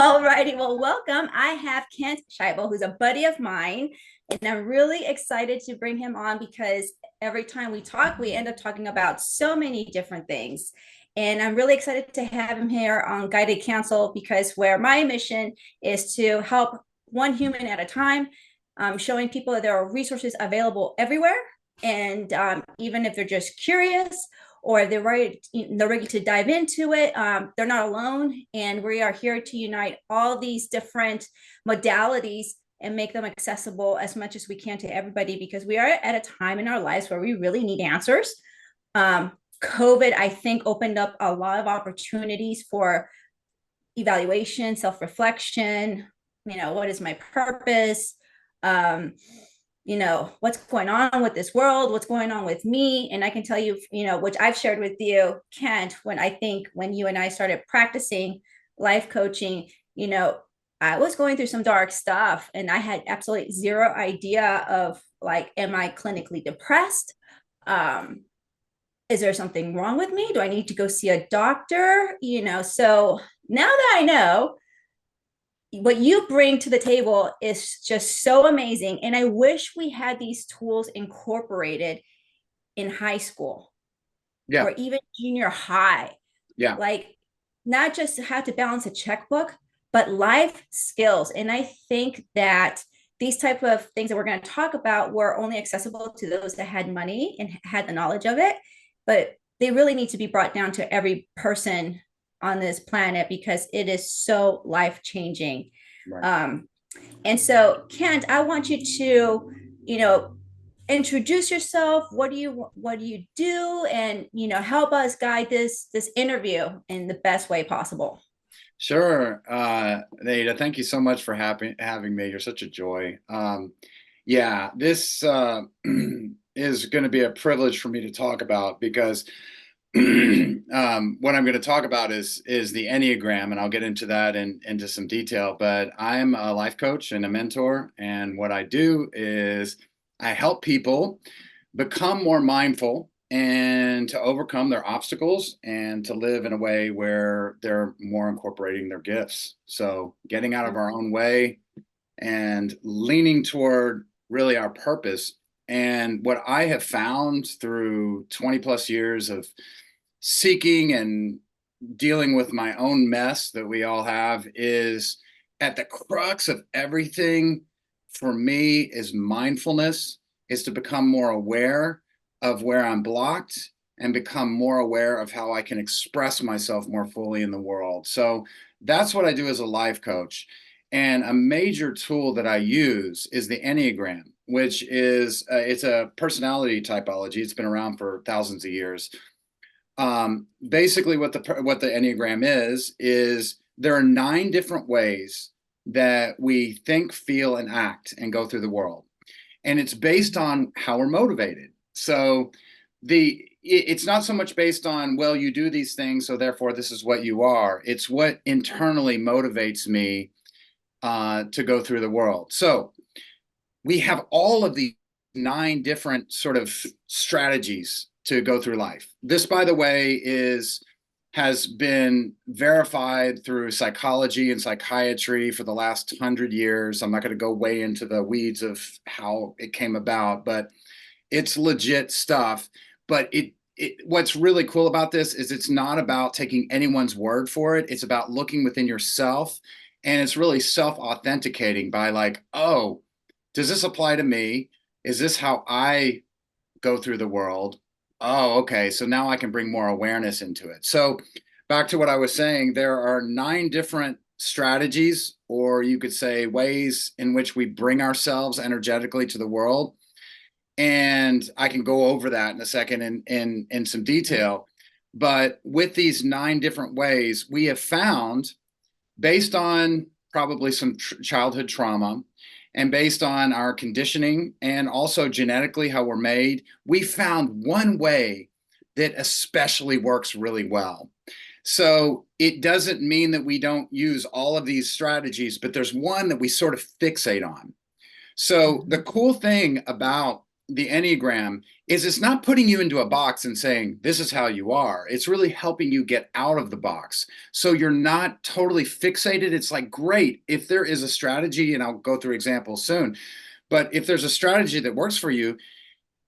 All righty. Well, welcome. I have Scheibel, who's a buddy of mine, and I'm really excited to bring him on because every time we talk, we end up talking about so many different things. And I'm really excited to have him here on Guided Counsel because where my mission is to help one human at a time, showing people that there are resources available everywhere. And even if they're just curious or they're ready to dive into it. They're not alone, and we are here to unite all these different modalities and make them accessible as much as we can to everybody because we are at a time in our lives where we really need answers. COVID, I think, opened up a lot of opportunities for evaluation, self-reflection. What is my purpose? Um, what's going on with this world, what's going on with me. And I can tell you, which I've shared with you, Kent, when you and I started practicing life coaching, I was going through some dark stuff and I had absolutely zero idea of like, am I clinically depressed? Um, is there something wrong with me? Do I need to go see a doctor? So now that I know, what you bring to the table is just so amazing. And I wish we had these tools incorporated in high school Yeah. or even junior high. Yeah. Like, not just how to balance a checkbook, but life skills. And I think that these type of things that we're going to talk about were only accessible to those that had money and had the knowledge of it. But they really need to be brought down to every person on this planet because it is so life changing. Right. And so, Kent, I want you to, you know, introduce yourself. What do you do, and help us guide this interview in the best way possible. Sure. Nada, thank you so much for having me. You're such a joy. Yeah, this is going to be a privilege for me to talk about because what I'm going to talk about is the Enneagram, and I'll get into that into some detail. But I'm a life coach and a mentor, and what I do is I help people become more mindful and to overcome their obstacles and to live in a way where they're more incorporating their gifts. So getting out of our own way and leaning toward really our purpose. And what I have found through 20 plus years of seeking and dealing with my own mess that we all have is at the crux of everything for me is mindfulness, is to become more aware of where I'm blocked and become more aware of how I can express myself more fully in the world. So that's what I do as a life coach. And a major tool that I use is the Enneagram, which is it's a personality typology. It's been around for thousands of years. Basically, what the Enneagram is there are 9 different ways that we think, feel, and act and go through the world, and it's based on how we're motivated. So it's not so much based on, well, you do these things, so therefore this is what you are. It's what internally motivates me to go through the world. So we have all of these 9 different sort of strategies to go through life. This, by the way, has been verified through psychology and psychiatry for the last 100 years. I'm not going to go way into the weeds of how it came about, but it's legit stuff. But what's really cool about this is it's not about taking anyone's word for it. It's about looking within yourself, and it's really self-authenticating by like, oh, does this apply to me? Is this how I go through the world? Oh, okay. So now I can bring more awareness into it. So back to what I was saying, there are 9 different strategies, or you could say ways in which we bring ourselves energetically to the world. And I can go over that in a second in some detail. But with these 9 different ways, we have found, based on probably some childhood trauma, and based on our conditioning and also genetically how we're made, we found one way that especially works really well. So it doesn't mean that we don't use all of these strategies, but there's one that we sort of fixate on. So the cool thing about the Enneagram is it's not putting you into a box and saying, this is how you are. It's really helping you get out of the box. So you're not totally fixated. It's like, great, if there is a strategy, and I'll go through examples soon, but if there's a strategy that works for you,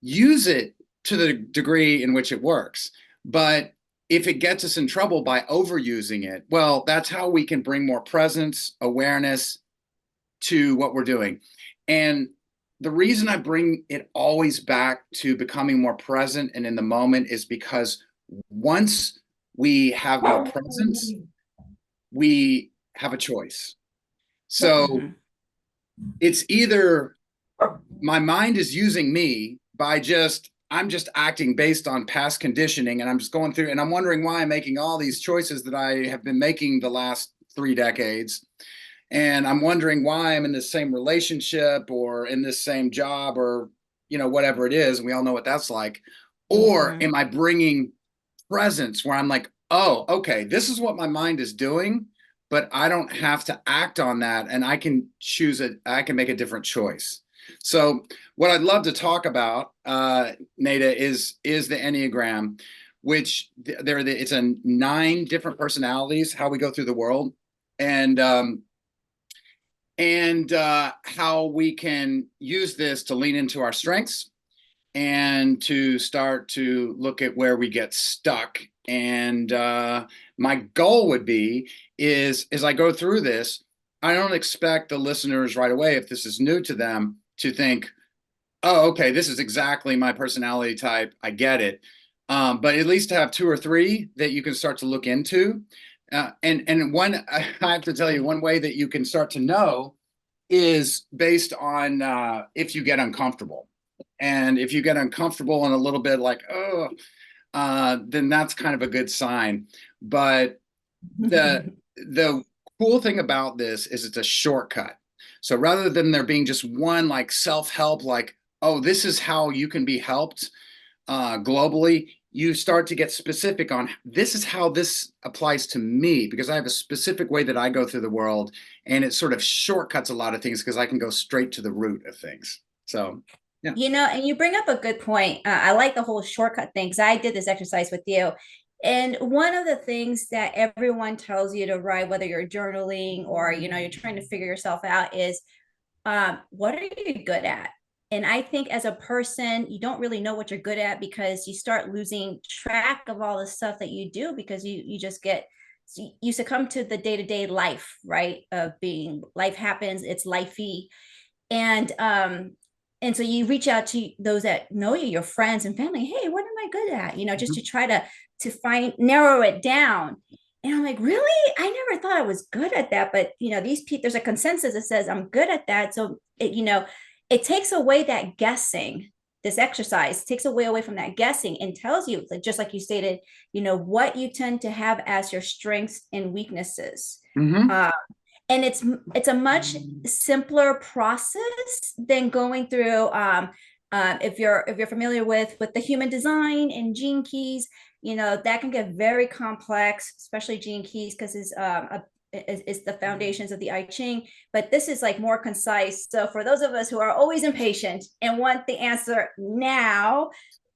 use it to the degree in which it works. But if it gets us in trouble by overusing it, well, that's how we can bring more presence, awareness to what we're doing. And the reason I bring it always back to becoming more present and in the moment is because once we have more presence, we have a choice. So it's either my mind is using me by I'm just acting based on past conditioning, and I'm just going through and I'm wondering why I'm making all these choices that I have been making the last 3 decades. And I'm wondering why I'm in the same relationship or in this same job or, whatever it is. And we all know what that's like. Or am I bringing presence where I'm like, oh, okay, this is what my mind is doing, but I don't have to act on that. And I can choose it. I can make a different choice. So what I'd love to talk about, Nada, is the Enneagram, which it's a 9 different personalities, how we go through the world. And how we can use this to lean into our strengths and to start to look at where we get stuck. And my goal would be is as I go through this, I don't expect the listeners right away, if this is new to them, to think, oh, okay, this is exactly my personality type. I get it. But at least to have 2 or 3 that you can start to look into. And one, I have to tell you, one way that you can start to know is based on if you get uncomfortable. And if you get uncomfortable and a little bit like, oh, then that's kind of a good sign. But the cool thing about this is it's a shortcut. So rather than there being just one like self-help, like, oh, this is how you can be helped globally, you start to get specific on this is how this applies to me, because I have a specific way that I go through the world, and it sort of shortcuts a lot of things because I can go straight to the root of things. So, yeah. And you bring up a good point. I like the whole shortcut thing because I did this exercise with you. And one of the things that everyone tells you to write, whether you're journaling or, you're trying to figure yourself out, is what are you good at? And I think as a person, you don't really know what you're good at because you start losing track of all the stuff that you do because you just get you succumb to the day-to-day life, right? Of being life happens, it's lifey. And so you reach out to those that know you, your friends and family. Hey, what am I good at? Just to try to find narrow it down. And I'm like, really? I never thought I was good at that. But these people, there's a consensus that says I'm good at that. So it takes away that guessing. This exercise takes away from that guessing and tells you, like, just like you stated, what you tend to have as your strengths and weaknesses. Mm-hmm. And it's a much simpler process than going through if you're familiar with the human design and gene keys, that can get very complex, especially gene keys, because it's the foundations of the I Ching. But this is like more concise. So for those of us who are always impatient and want the answer now,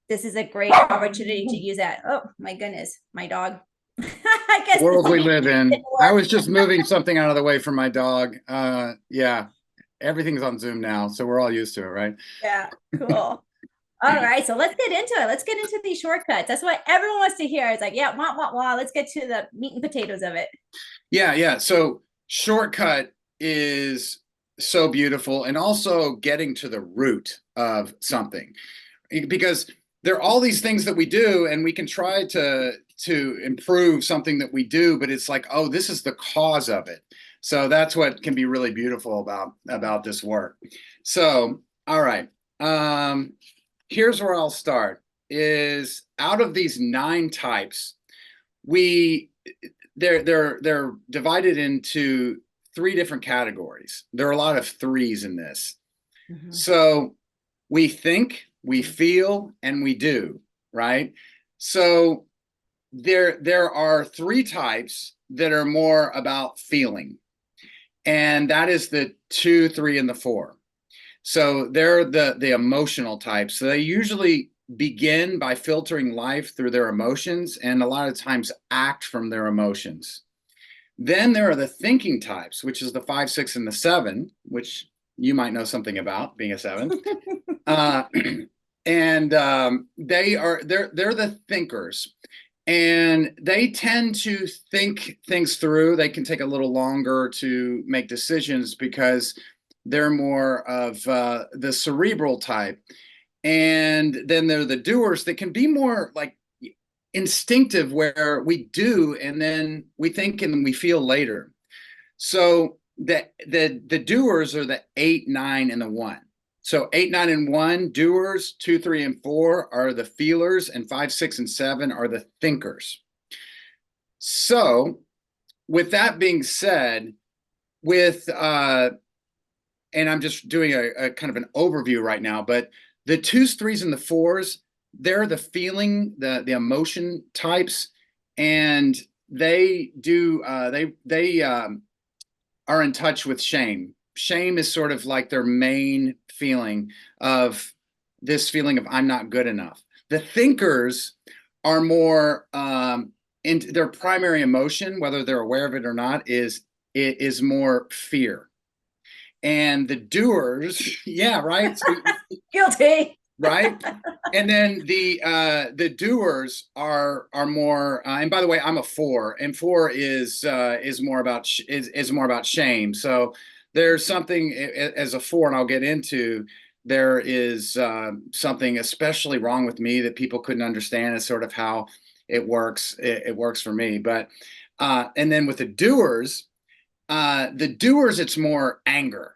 this is a great opportunity to use that. Oh my goodness, my dog. I guess World we live in. I was just moving something out of the way for my dog. Yeah, everything's on Zoom now, so we're all used to it, right? Yeah, cool. All right, so let's get into it. Let's get into these shortcuts. That's what everyone wants to hear. It's like, yeah, wah. Let's get to the meat and potatoes of it. Yeah. So shortcut is so beautiful, and also getting to the root of something, because there are all these things that we do, and we can try to improve something that we do, but it's like, oh, this is the cause of it. So that's what can be really beautiful about this work. So, all right. Here's where I'll start is out of these 9 types, they're divided into 3 different categories. There are a lot of 3s in this. Mm-hmm. So we think, we feel, and we do, right? So there are 3 types that are more about feeling, and that is the 2, 3, and the 4. So they're the emotional type. So they usually begin by filtering life through their emotions and a lot of times act from their emotions. Then there are the thinking types, which is the 5, 6, and the 7, which you might know something about being a 7. Uh, and they're the thinkers, and they tend to think things through. They can take a little longer to make decisions because they're more of the cerebral type. And then there are the doers that can be more like instinctive, where we do and then we think and we feel later. So the doers are the 8, 9, and the 1. So 8, 9, and 1 doers, 2, 3, and 4 are the feelers, and 5, 6, and 7 are the thinkers. So with that being said, with and I'm just doing a kind of an overview right now, but the 2s, 3s, and the 4s, they're the feeling, the emotion types, and they do they are in touch with shame. Shame is sort of like their main feeling, of this feeling of I'm not good enough. The thinkers are more in their primary emotion, whether they're aware of it or not, is more fear. And the doers, yeah, right. So, Guilty. right. And then the doers are more and by the way, I'm a 4, and 4 is more about is more about shame. So there's something as a 4, and I'll get into, there is something especially wrong with me that people couldn't understand, is sort of how it works. It works for me. But and then with the doers, it's more anger.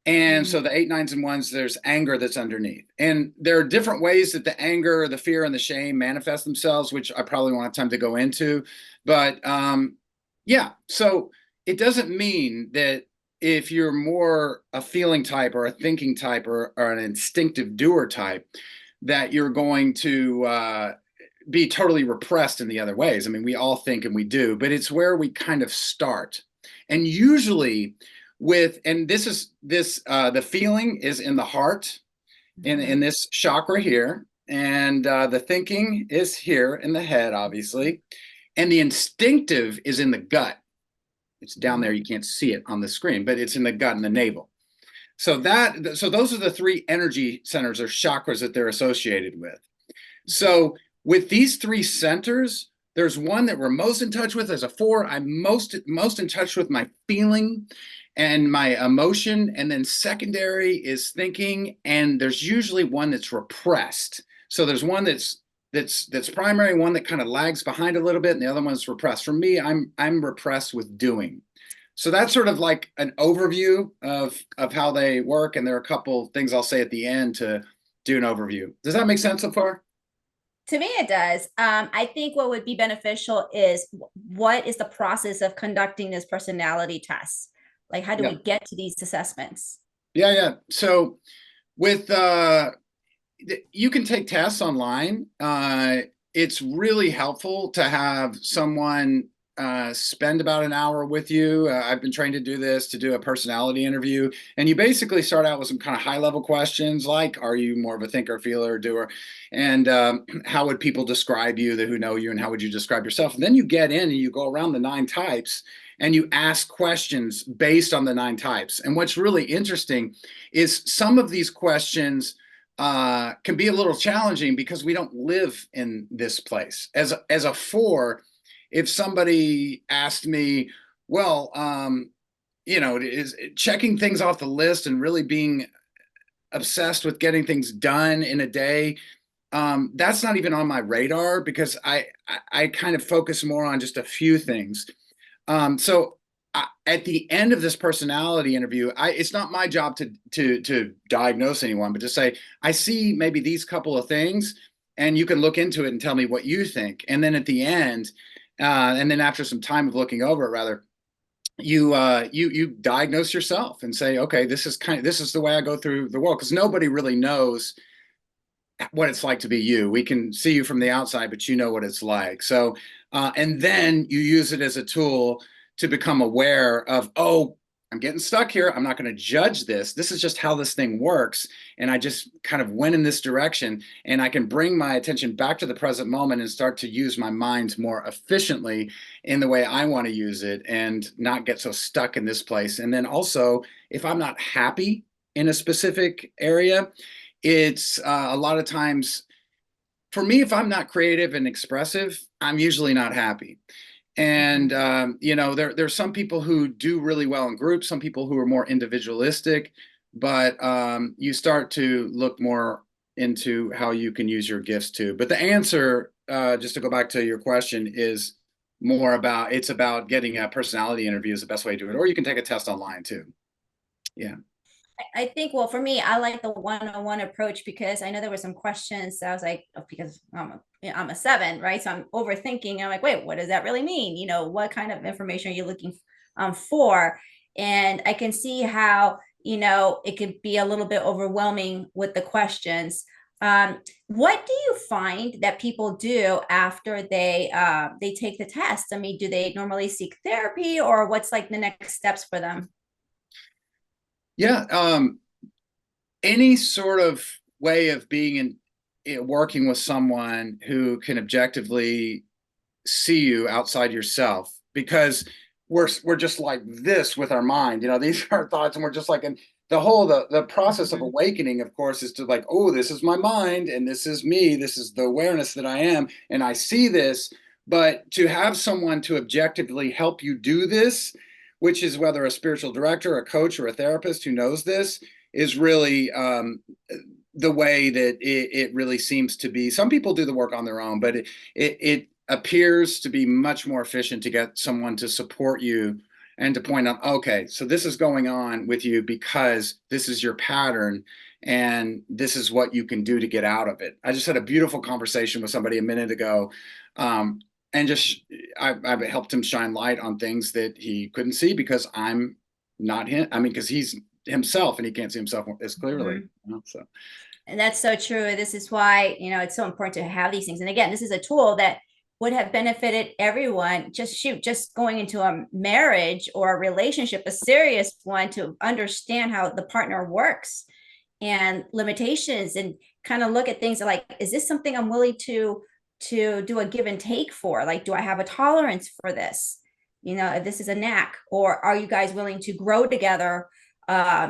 And so the 8, 9s, and 1s, there's anger that's underneath. And there are different ways that the anger, the fear, and the shame manifest themselves, which I probably won't have time to go into. But yeah, so it doesn't mean that if you're more a feeling type or a thinking type or an instinctive doer type, that you're going to be totally repressed in the other ways. I mean, we all think and we do, but it's where we kind of start. And usually and this is the feeling is in the heart, in this chakra here, and the thinking is here in the head, obviously, and the instinctive is in the gut. It's down there, you can't see it on the screen, but it's in the gut and the navel. So those are the 3 energy centers or chakras that they're associated with. So with these 3 centers, there's one that we're most in touch with as a 4. I'm most in touch with my feeling and my emotion, and then secondary is thinking, and there's usually one that's repressed. So there's one that's primary, one that kind of lags behind a little bit, and the other one's repressed. For me, I'm repressed with doing. So that's sort of like an overview of how they work, and there are a couple things I'll say at the end to do an overview. Does that make sense so far? To me, it does. I think what would be beneficial is, what is the process of conducting this personality test? Like, how do Yeah. we get to these assessments? Yeah. So with you can take tests online. It's really helpful to have someone spend about an hour with you. I've been trained to do this, to do a personality interview. And you basically start out with some kind of high level questions like, are you more of a thinker, feeler, or doer? And how would people describe you, who know you, and how would you describe yourself? And then you get in and you go around the 9 types and you ask questions based on the 9 types. And what's really interesting is some of these questions can be a little challenging because we don't live in this place. As a 4, if somebody asked me, well, is checking things off the list and really being obsessed with getting things done in a day, that's not even on my radar, because I kind of focus more on just a few things. So at the end of this personality interview, it's not my job to diagnose anyone, but to say, I see maybe these couple of things, and you can look into it and tell me what you think. And then at the end, and then after some time of looking over it, rather, you diagnose yourself and say, okay, this is the way I go through the world, because nobody really knows what it's like to be you. We can see you from the outside, but you know what it's like. So, and then you use it as a tool to become aware of, oh, I'm getting stuck here. I'm not going to judge this. This is just how this thing works. And I just kind of went in this direction, and I can bring my attention back to the present moment and start to use my mind more efficiently in the way I want to use it and not get so stuck in this place. And then also, if I'm not happy in a specific area, it's a lot of times for me, if I'm not creative and expressive, I'm usually not happy. And there's some people who do really well in groups, some people who are more individualistic, but you start to look more into how you can use your gifts too. But the answer, just to go back to your question, is more about it's about getting a personality interview is the best way to do it, or you can take a test online too. Yeah. I think, well, for me, I like the one-on-one approach because I know there were some questions. I was like, oh, because I'm a 7, right? So I'm overthinking. I'm like, wait, what does that really mean? What kind of information are you looking for? And I can see how, it could be a little bit overwhelming with the questions. What do you find that people do after they take the test? I mean, do they normally seek therapy, or what's like the next steps for them? Yeah. Any sort of way of being working with someone who can objectively see you outside yourself, because we're just like this with our mind. These are our thoughts, and we're just like, and the process of Mhm. awakening, of course, is to like, oh, this is my mind and this is me, this is the awareness that I am, and I see this. But to have someone to objectively help you do this, which is whether a spiritual director, a coach, or a therapist who knows this, is really the way that it really seems to be. Some people do the work on their own, but it appears to be much more efficient to get someone to support you and to point out, okay, so this is going on with you because this is your pattern and this is what you can do to get out of it. I just had a beautiful conversation with somebody a minute ago, and just I've helped him shine light on things that he couldn't see because I'm not him. I mean, because he's himself and he can't see himself as clearly. Mhm. So And that's so true. This is why, it's so important to have these things. And again, this is a tool that would have benefited everyone. Just going into a marriage or a relationship, a serious one, to understand how the partner works and limitations, and kind of look at things like, is this something I'm willing to do a give and take for? Like, do I have a tolerance for this? If this is a knack, or are you guys willing to grow together,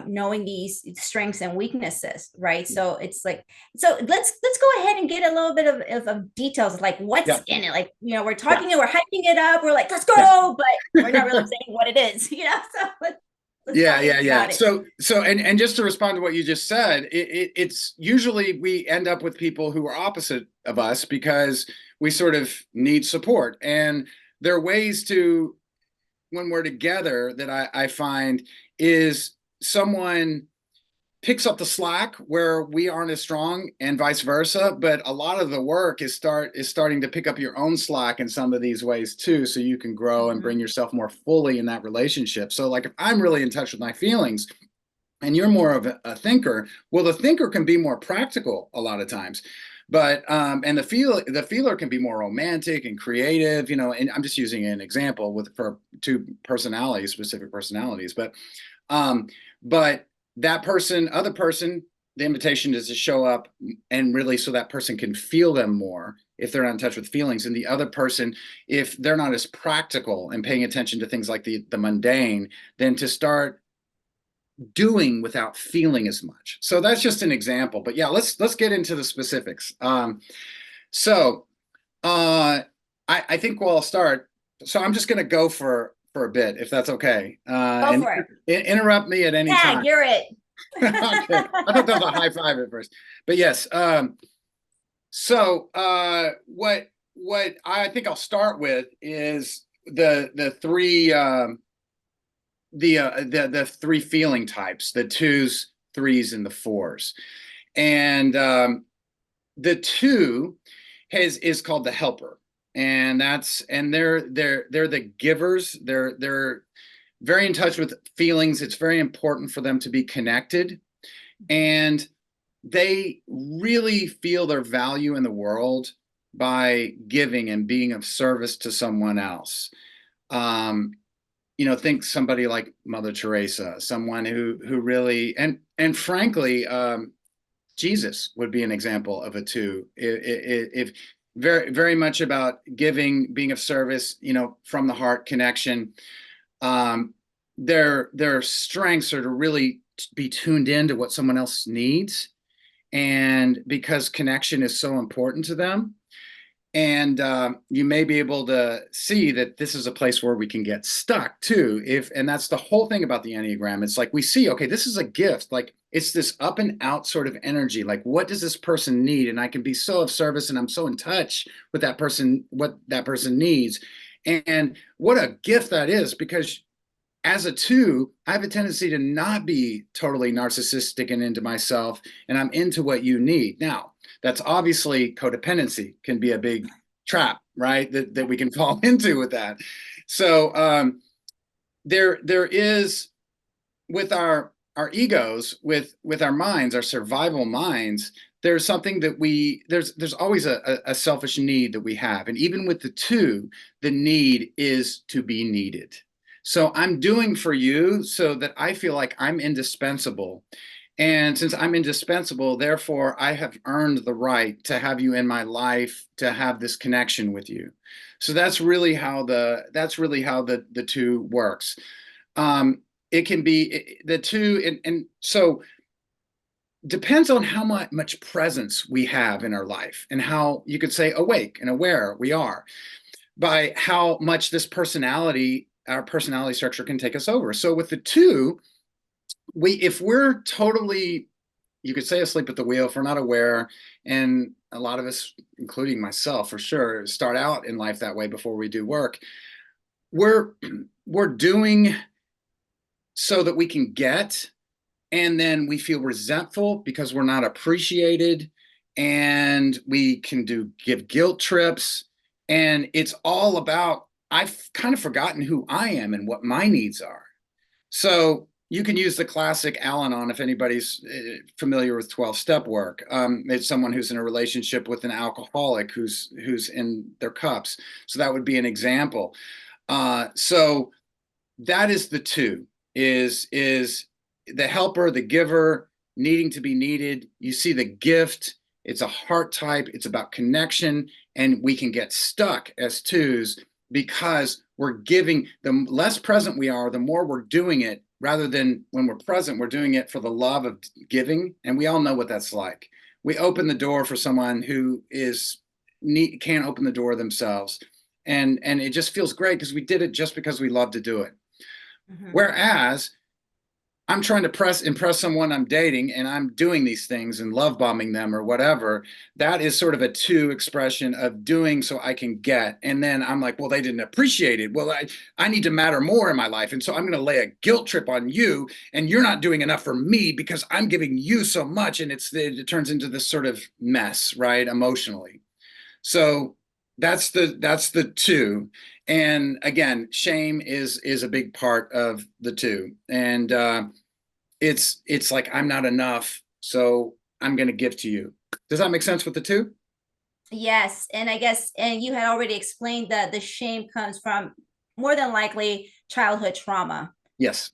knowing these strengths and weaknesses, right? So it's like, so let's go ahead and get a little bit of details, like what's yeah, in it. Like, we're yeah, talking and we're hyping it up, we're like, let's yeah. go, but we're not really saying what it is. So let's Yeah, talk yeah, yeah. about it. And just to respond to what you just said, it's usually we end up with people who are opposite of us because we sort of need support. And there are ways to, when we're together, that I find is someone picks up the slack where we aren't as strong and vice versa, but a lot of the work is starting to pick up your own slack in some of these ways too, so you can grow and bring Mhm. yourself more fully in that relationship. So like if I'm really in touch with my feelings and you're more of a thinker, well, the thinker can be more practical a lot of times, but and the feeler can be more romantic and creative, and I'm just using an example for two personalities, specific personalities, um, but that other person, the invitation is to show up and really so that person can feel them more if they're not in touch with feelings. And the other person, if they're not as practical and paying attention to things like the mundane, then to start doing without feeling as much. So that's just an example. But yeah, let's get into the specifics. So I think I'll start. So I'm just going to go for a bit, if that's okay, Go and for it. interrupt me at any Yeah, time. you're it. Okay, I thought that was a high five at first, but yes. So what I think I'll start with is the three the three feeling types: the twos, threes, and the fours. And the two is called the helper, and they're the givers. They're very in touch with feelings. It's very important for them to be connected, and they really feel their value in the world by giving and being of service to someone else. Um, think somebody like Mother Teresa, someone who really, and frankly, Jesus would be an example of a two. If very, very much about giving, being of service, from the heart connection. Um, their strengths are to really be tuned into what someone else needs, and because connection is so important to them. And you may be able to see that this is a place where we can get stuck too. And that's the whole thing about the Enneagram. It's like we see, okay, this is a gift. Like it's this up and out sort of energy. Like, what does this person need? And I can be so of service, and I'm so in touch with that person, what that person needs. And what a gift that is, because as a two, I have a tendency to not be totally narcissistic and into myself, and I'm into what you need. Now, that's obviously codependency can be a big trap, right? That we can fall into with that. So there is, with our egos, with our minds, our survival minds, there's something that there's always a selfish need that we have. And even with the two, the need is to be needed. So I'm doing for you so that I feel like I'm indispensable. And since I'm indispensable, therefore I have earned the right to have you in my life, to have this connection with you. So that's really how the two works. It can be the two, and so depends on how much presence we have in our life, and how, you could say, awake and aware we are, by how much our personality structure can take us over. So with the two, if we're totally, you could say, asleep at the wheel, if we're not aware, and a lot of us, including myself for sure, start out in life that way before we do work, we're we're doing so that we can get, and then we feel resentful because we're not appreciated, and we can give guilt trips, and it's all about, I've kind of forgotten who I am and what my needs are. So you can use the classic Al-Anon if anybody's familiar with 12-step work. It's someone who's in a relationship with an alcoholic who's in their cups. So that would be an example. So that is the two, is the helper, the giver, needing to be needed. You see the gift, it's a heart type, it's about connection, and we can get stuck as twos because we're giving. The less present we are, the more we're doing it, rather than when we're present, we're doing it for the love of giving. And we all know what that's like. We open the door for someone who can't open the door themselves. And it just feels great because we did it just because we love to do it. Mhm. Whereas I'm trying to impress someone I'm dating, and I'm doing these things and love bombing them or whatever. That is sort of a two expression of doing so I can get. And then I'm like, well, they didn't appreciate it. Well, I need to matter more in my life. And so I'm going to lay a guilt trip on you, and you're not doing enough for me because I'm giving you so much. And it turns into this sort of mess, right? Emotionally. So that's the two. And again, shame is a big part of the two. And it's like, I'm not enough, so I'm going to give to you. Does that make sense with the two? Yes, and I guess, and you had already explained that the shame comes from more than likely childhood trauma. Yes.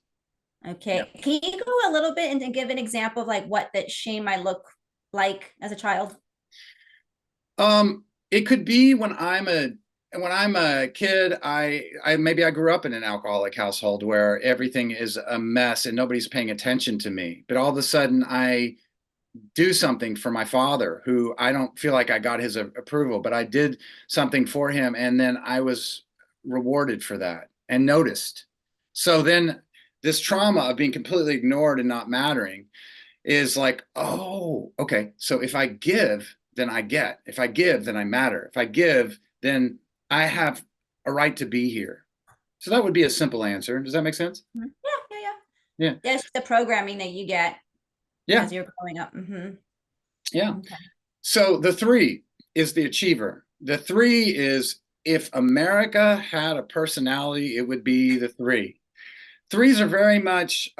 Yeah. Okay, can you go a little bit and give an example of like what that shame might look like as a child? It could be when I'm a kid, I maybe I grew up in an alcoholic household where everything is a mess and nobody's paying attention to me. But all of a sudden I do something for my father, who I don't feel like I got his approval, but I did something for him, and then I was rewarded for that and noticed. So then this trauma of being completely ignored and not mattering is like, oh, okay. So if I give, then I get. If I give, then I matter. If I give, then I have a right to be here. So that would be a simple answer. Does that make sense? Mhm. Yeah, yeah, yeah. Yeah. That's the programming that you get Yeah. as you're growing up. Yeah. Okay. So the three is the achiever. The three is, if America had a personality, it would be the three. Threes are very much,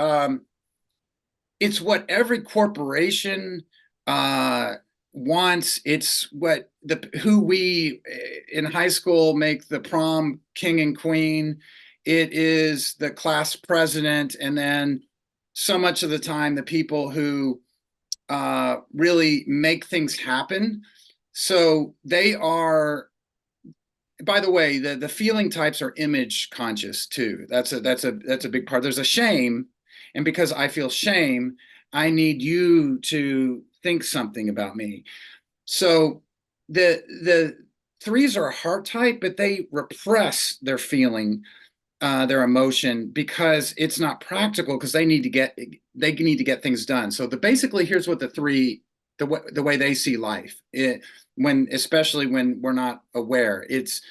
it's what every corporation uh, wants. It's who we in high school make the prom king and queen. it is the class president, and then so much of the time the people who really make things happen. So they are, by the way, the feeling types are image conscious too. That's a big part. There's a shame, and because I feel shame, I need you to think something about me. So the threes are a heart type, but they repress their feeling, their emotion, because it's not practical, because they need to get things done. So basically, here's what the way they see life, especially when we're not aware, it's,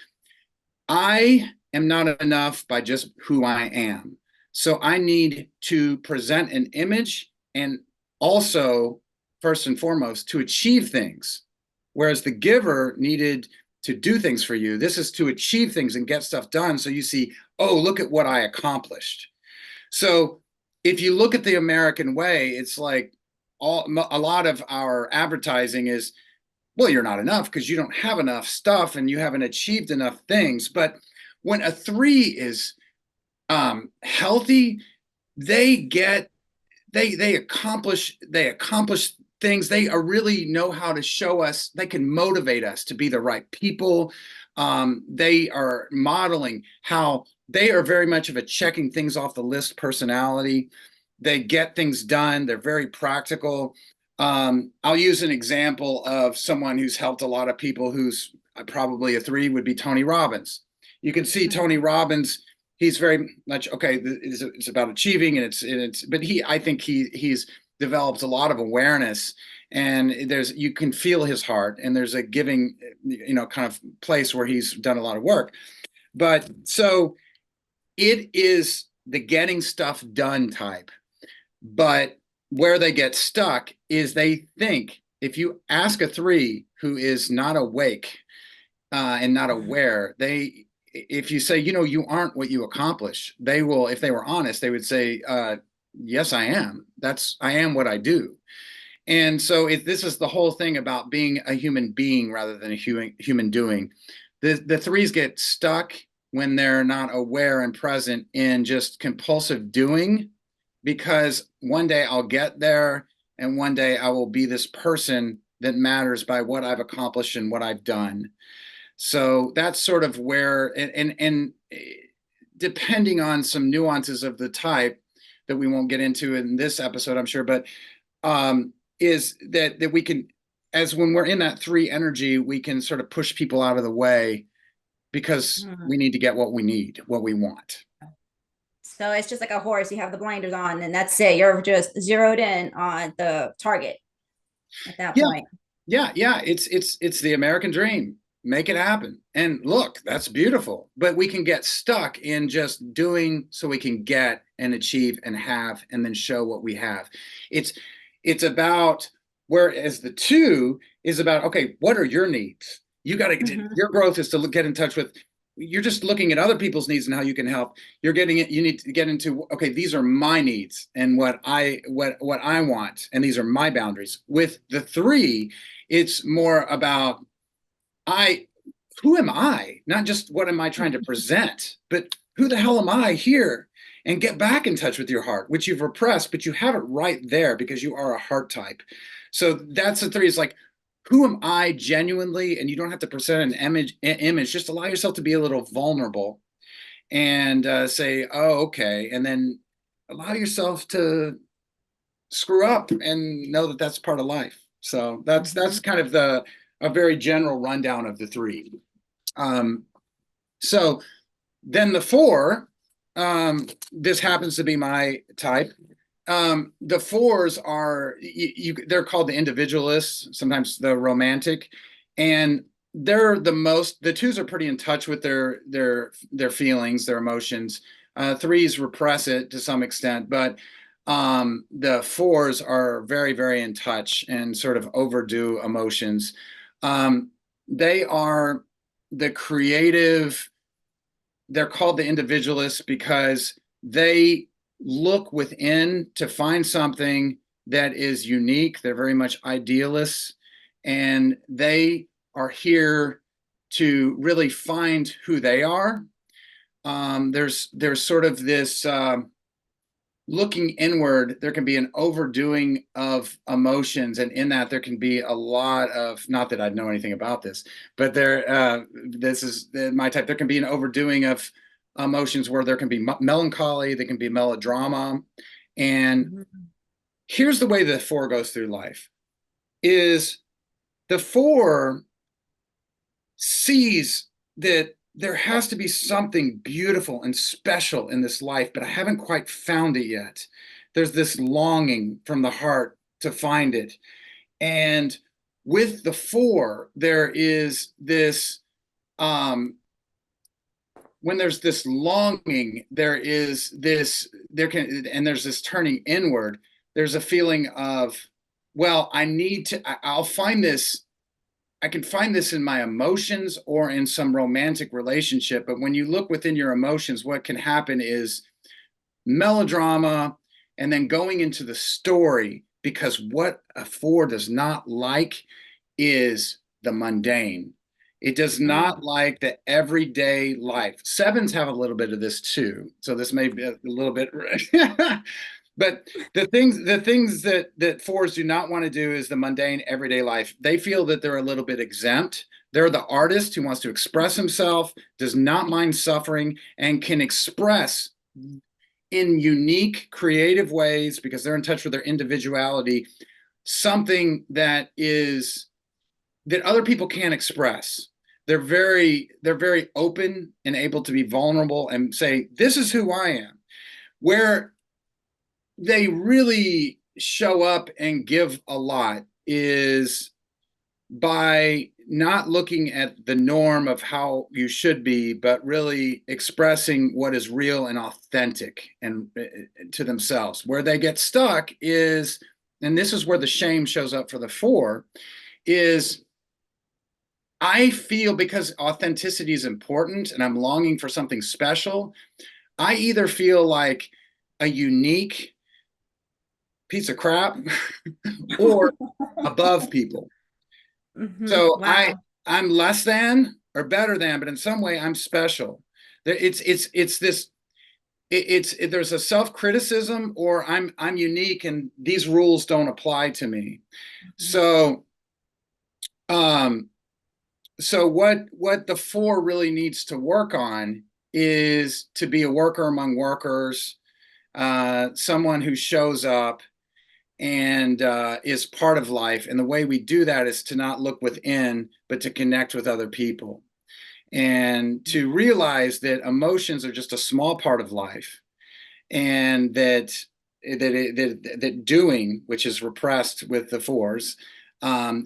I am not enough by just who I am. So I need to present an image, and also, first and foremost, to achieve things. Whereas the giver needed to do things for you. This is to achieve things and get stuff done. So you see, oh, look at what I accomplished. So if you look at the American way, it's like a lot of our advertising is, well, you're not enough because you don't have enough stuff and you haven't achieved enough things. But when a three is healthy, they get they accomplish things. They are really know how to show us. They can motivate us to be the right people. They are modeling how they are very much of a checking things off the list personality. They get things done. They're very practical. I'll use an example of someone who's helped a lot of people, who's probably a three, would be Tony Robbins. You can see Tony Robbins, he's very much, okay, it's about achieving, and it's but I think he's developed a lot of awareness, and you can feel his heart, and there's a giving, kind of place where he's done a lot of work. But so it is the getting stuff done type. But where they get stuck is, they think, if you ask a three who is not awake and not aware, if you say, you aren't what you accomplish, they will, if they were honest, they would say, yes, I am. I am what I do. And so this is the whole thing about being a human being rather than a human doing. The threes get stuck when they're not aware and present in just compulsive doing, because one day I'll get there, and one day I will be this person that matters by what I've accomplished and what I've done. So that's sort of where, and depending on some nuances of the type that we won't get into in this episode, I'm sure, but is that we can, as when we're in that three energy, we can sort of push people out of the way because we need to get what we need, what we want. So it's just like a horse. You have the blinders on, and that's it. You're just zeroed in on the target at that point. Yeah. It's the American dream. Make it happen. And look, that's beautiful. But we can get stuck in just doing so we can get and achieve and have, and then show what we have. It's about, whereas the two is about, okay, what are your needs? You got to, your growth is to get in touch with, you're just looking at other people's needs and how you can help. You're getting it. You need to get into, okay, these are my needs and what I want, and these are my boundaries. With the three, it's more about, who am I? Not just what am I trying to present, but who the hell am I here? And get back in touch with your heart, which you've repressed, but you have it right there because you are a heart type. So that's the three. Is like, who am I genuinely? And you don't have to present an image. Just allow yourself to be a little vulnerable and say, oh, okay. And then allow yourself to screw up and know that that's part of life. So that's kind of a very general rundown of the three. So then the four, this happens to be my type. The fours are, they're called the individualists, sometimes the romantic, and they're the twos are pretty in touch with their feelings, their emotions. Threes repress it to some extent, but the fours are very, very in touch and sort of overdo emotions. They are the creative. They're called the individualists because they look within to find something that is unique. They're very much idealists, and they are here to really find who they are. there's sort of this looking inward. There can be an overdoing of emotions, and in that there can be a lot of, not that I know anything about this, but this is my type. There can be an overdoing of emotions where there can be melancholy, there can be melodrama. And Mhm. here's the way the four goes through life is the four sees that there has to be something beautiful and special in this life, but I haven't quite found it yet. There's this longing from the heart to find it. And with the four, there is this, when there's this longing, there's this turning inward. There's a feeling of, well, I'll find this, I can find this in my emotions or in some romantic relationship. But when you look within your emotions, what can happen is melodrama and then going into the story, because what a four does not like is the mundane. It does Mm. not like the everyday life. Sevens have a little bit of this too. So this may be a little bit but the things that fours do not want to do is the mundane everyday life. They feel that they're a little bit exempt. They're the artist who wants to express himself, does not mind suffering, and can express in unique, creative ways because they're in touch with their individuality, something that other people can't express. They're very open and able to be vulnerable and say, "This is who I am." Where they really show up and give a lot is by not looking at the norm of how you should be, but really expressing what is real and authentic and to themselves. Where they get stuck is, and this is where the shame shows up for the four, is I feel because authenticity is important and I'm longing for something special, I either feel like a unique piece of crap or above people. So Wow. I'm less than or better than, but in some way I'm special. It's this there's a self criticism or I'm unique and these rules don't apply to me. So um what the four really needs to work on is to be a worker among workers, someone who shows up and is part of life. And the way we do that is to not look within, but to connect with other people and to realize that emotions are just a small part of life, and that doing, which is repressed with the fours,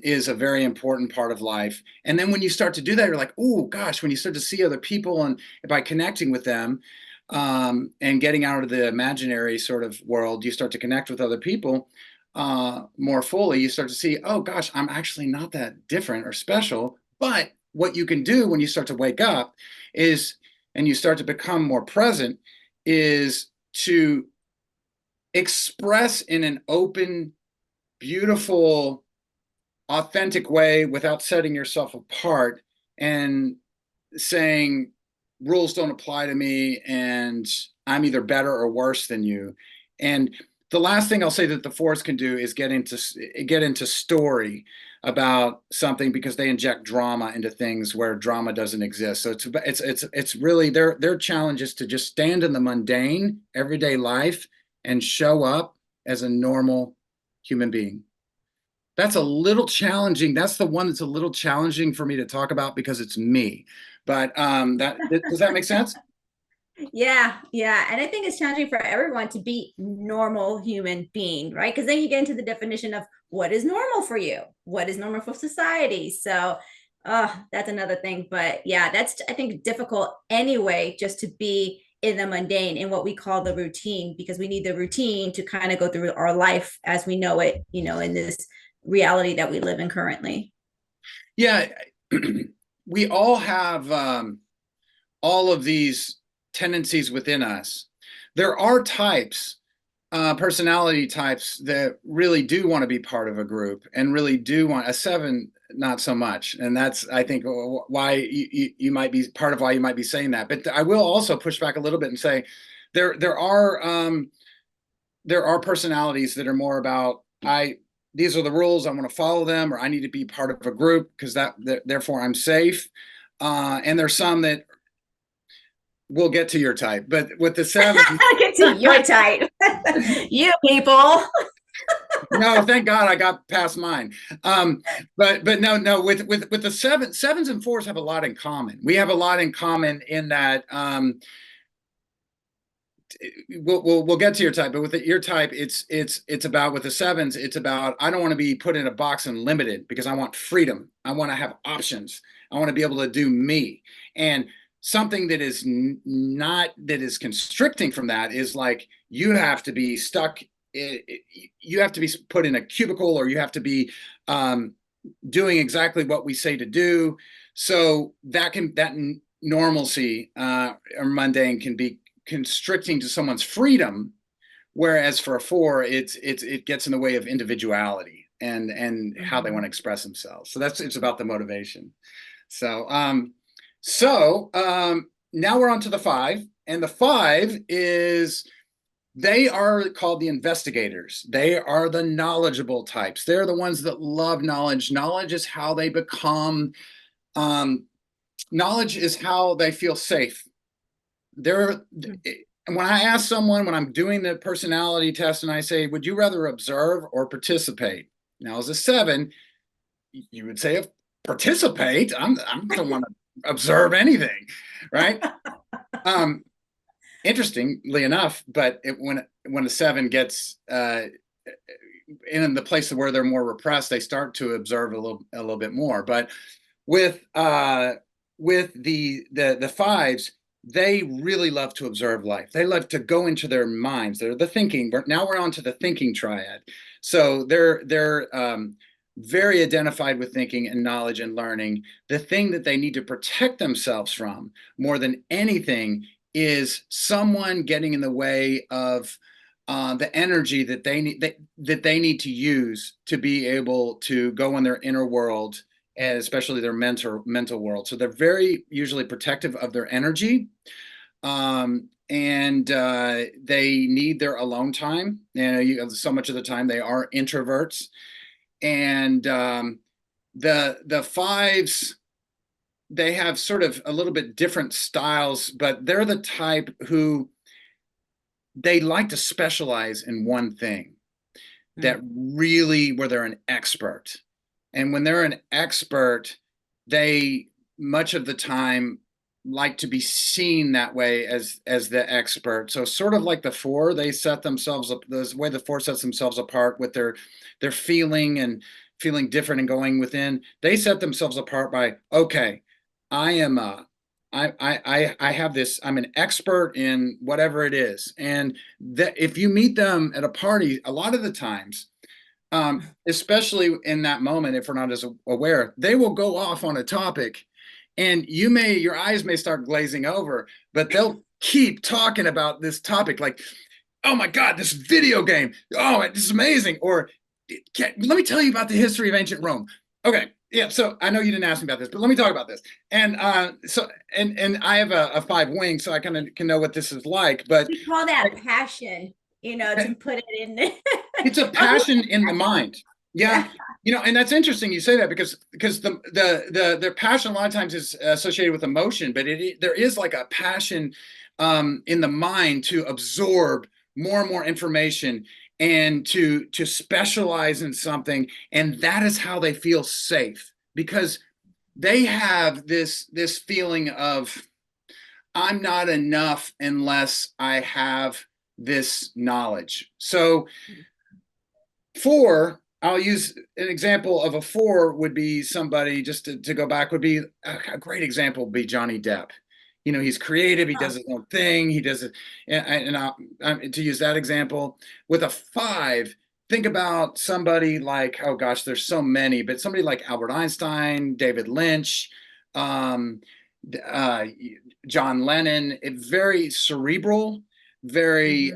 is a very important part of life. And then when you start to do that, you're like, oh gosh, when you start to see other people and by connecting with them, and getting out of the imaginary sort of world, you start to connect with other people more fully. You start to see, oh gosh, I'm actually not that different or special. But what you can do when you start to wake up is, and you start to become more present, is to express in an open, beautiful, authentic way without setting yourself apart and saying rules don't apply to me and I'm either better or worse than you. And the last thing I'll say that the fours can do is get into story about something because they inject drama into things where drama doesn't exist. So it's really their challenge is to just stand in the mundane everyday life and show up as a normal human being. That's a little challenging. That's the one that's a little challenging for me to talk about because it's me. But that does that make sense? Yeah, yeah. And I think it's challenging for everyone to be normal human being, right? Because then you get into the definition of what is normal for you, what is normal for society. So that's another thing. But yeah, that's I think difficult anyway, just to be in the mundane in what we call the routine, because we need the routine to kind of go through our life as we know it, in this reality that we live in currently. Yeah, we all have all of these tendencies within us. There are types, personality types that really do want to be part of a group and really do want a seven. not so much. And that's, I think, why you might be part of why you might be saying that. But I will also push back a little bit and say there are personalities that are more about, these are the rules, I want to follow them, or I need to be part of a group because therefore I'm safe. And there's some that we'll get to your type, but with the seven, Get to your type. You people. no, thank God I got past mine. But no, with the sevens and fours have a lot in common. We have a lot in common in that we'll get to your type, but with your type, it's about, with the sevens, it's about, I don't want to be put in a box and limited because I want freedom. I want to have options. I want to be able to do me. And something that is not, that is constricting from that is like, you have to be stuck. You have to be put in a cubicle, or you have to be doing exactly what we say to do. So that normalcy or mundane can be constricting to someone's freedom, whereas for a four, it gets in the way of individuality and how they want to express themselves. So it's about the motivation. So now we're on to the five, and the five is, they are called the investigators. They are the knowledgeable types. They're the ones that love knowledge. Knowledge is how they become. Knowledge is how they feel safe. When I ask someone, when I'm doing the personality test, and I say, would you rather observe or participate? Now, as a seven, you would say, participate. I don't want to observe anything, right? Interestingly enough, but when a seven gets in the place where they're more repressed, they start to observe a little bit more. But with the fives, they really love to observe life. They love to go into their minds. They're the thinking. Now we're on to the thinking triad. So they're very identified with thinking and knowledge and learning. The thing that they need to protect themselves from more than anything is someone getting in the way of the energy that they need to use to be able to go in their inner world, and especially their mental world. So they're very usually protective of their energy, and they need their alone time. So much of the time they are introverts, and the fives, they have sort of a little bit different styles, but they're the type who, they like to specialize in one thing that really, where they're an expert. And when they're an expert, they much of the time like to be seen that way as the expert. So sort of like the four, they set themselves up, the way the four sets themselves apart with their feeling and feeling different and going within. They set themselves apart by, okay, I am I have this, I'm an expert in whatever it is. And that if you meet them at a party, a lot of the times, especially in that moment, if we're not as aware, they will go off on a topic, and your eyes may start glazing over, but they'll keep talking about this topic, like, oh my God, this video game. Oh, it's amazing. Or let me tell you about the history of ancient Rome. Okay. Yeah, so I know you didn't ask me about this, but let me talk about this. And and I have a five wing, so I kind of can know what this is like. But we call that passion, to put it in there. It's a passion in the mind. Yeah. And that's interesting you say that, because the passion a lot of times is associated with emotion, but there is like a passion in the mind to absorb more and more information, and to specialize in something. And that is how they feel safe, because they have this feeling of, I'm not enough unless I have this knowledge. So four, I'll use an example of a four, would be somebody, just to go back, would be a great example would be Johnny Depp. He's creative, he does his own thing, he does it. And to use that example, with a five, think about somebody like, oh gosh, there's so many, but somebody like Albert Einstein, David Lynch, John Lennon. It's very cerebral, very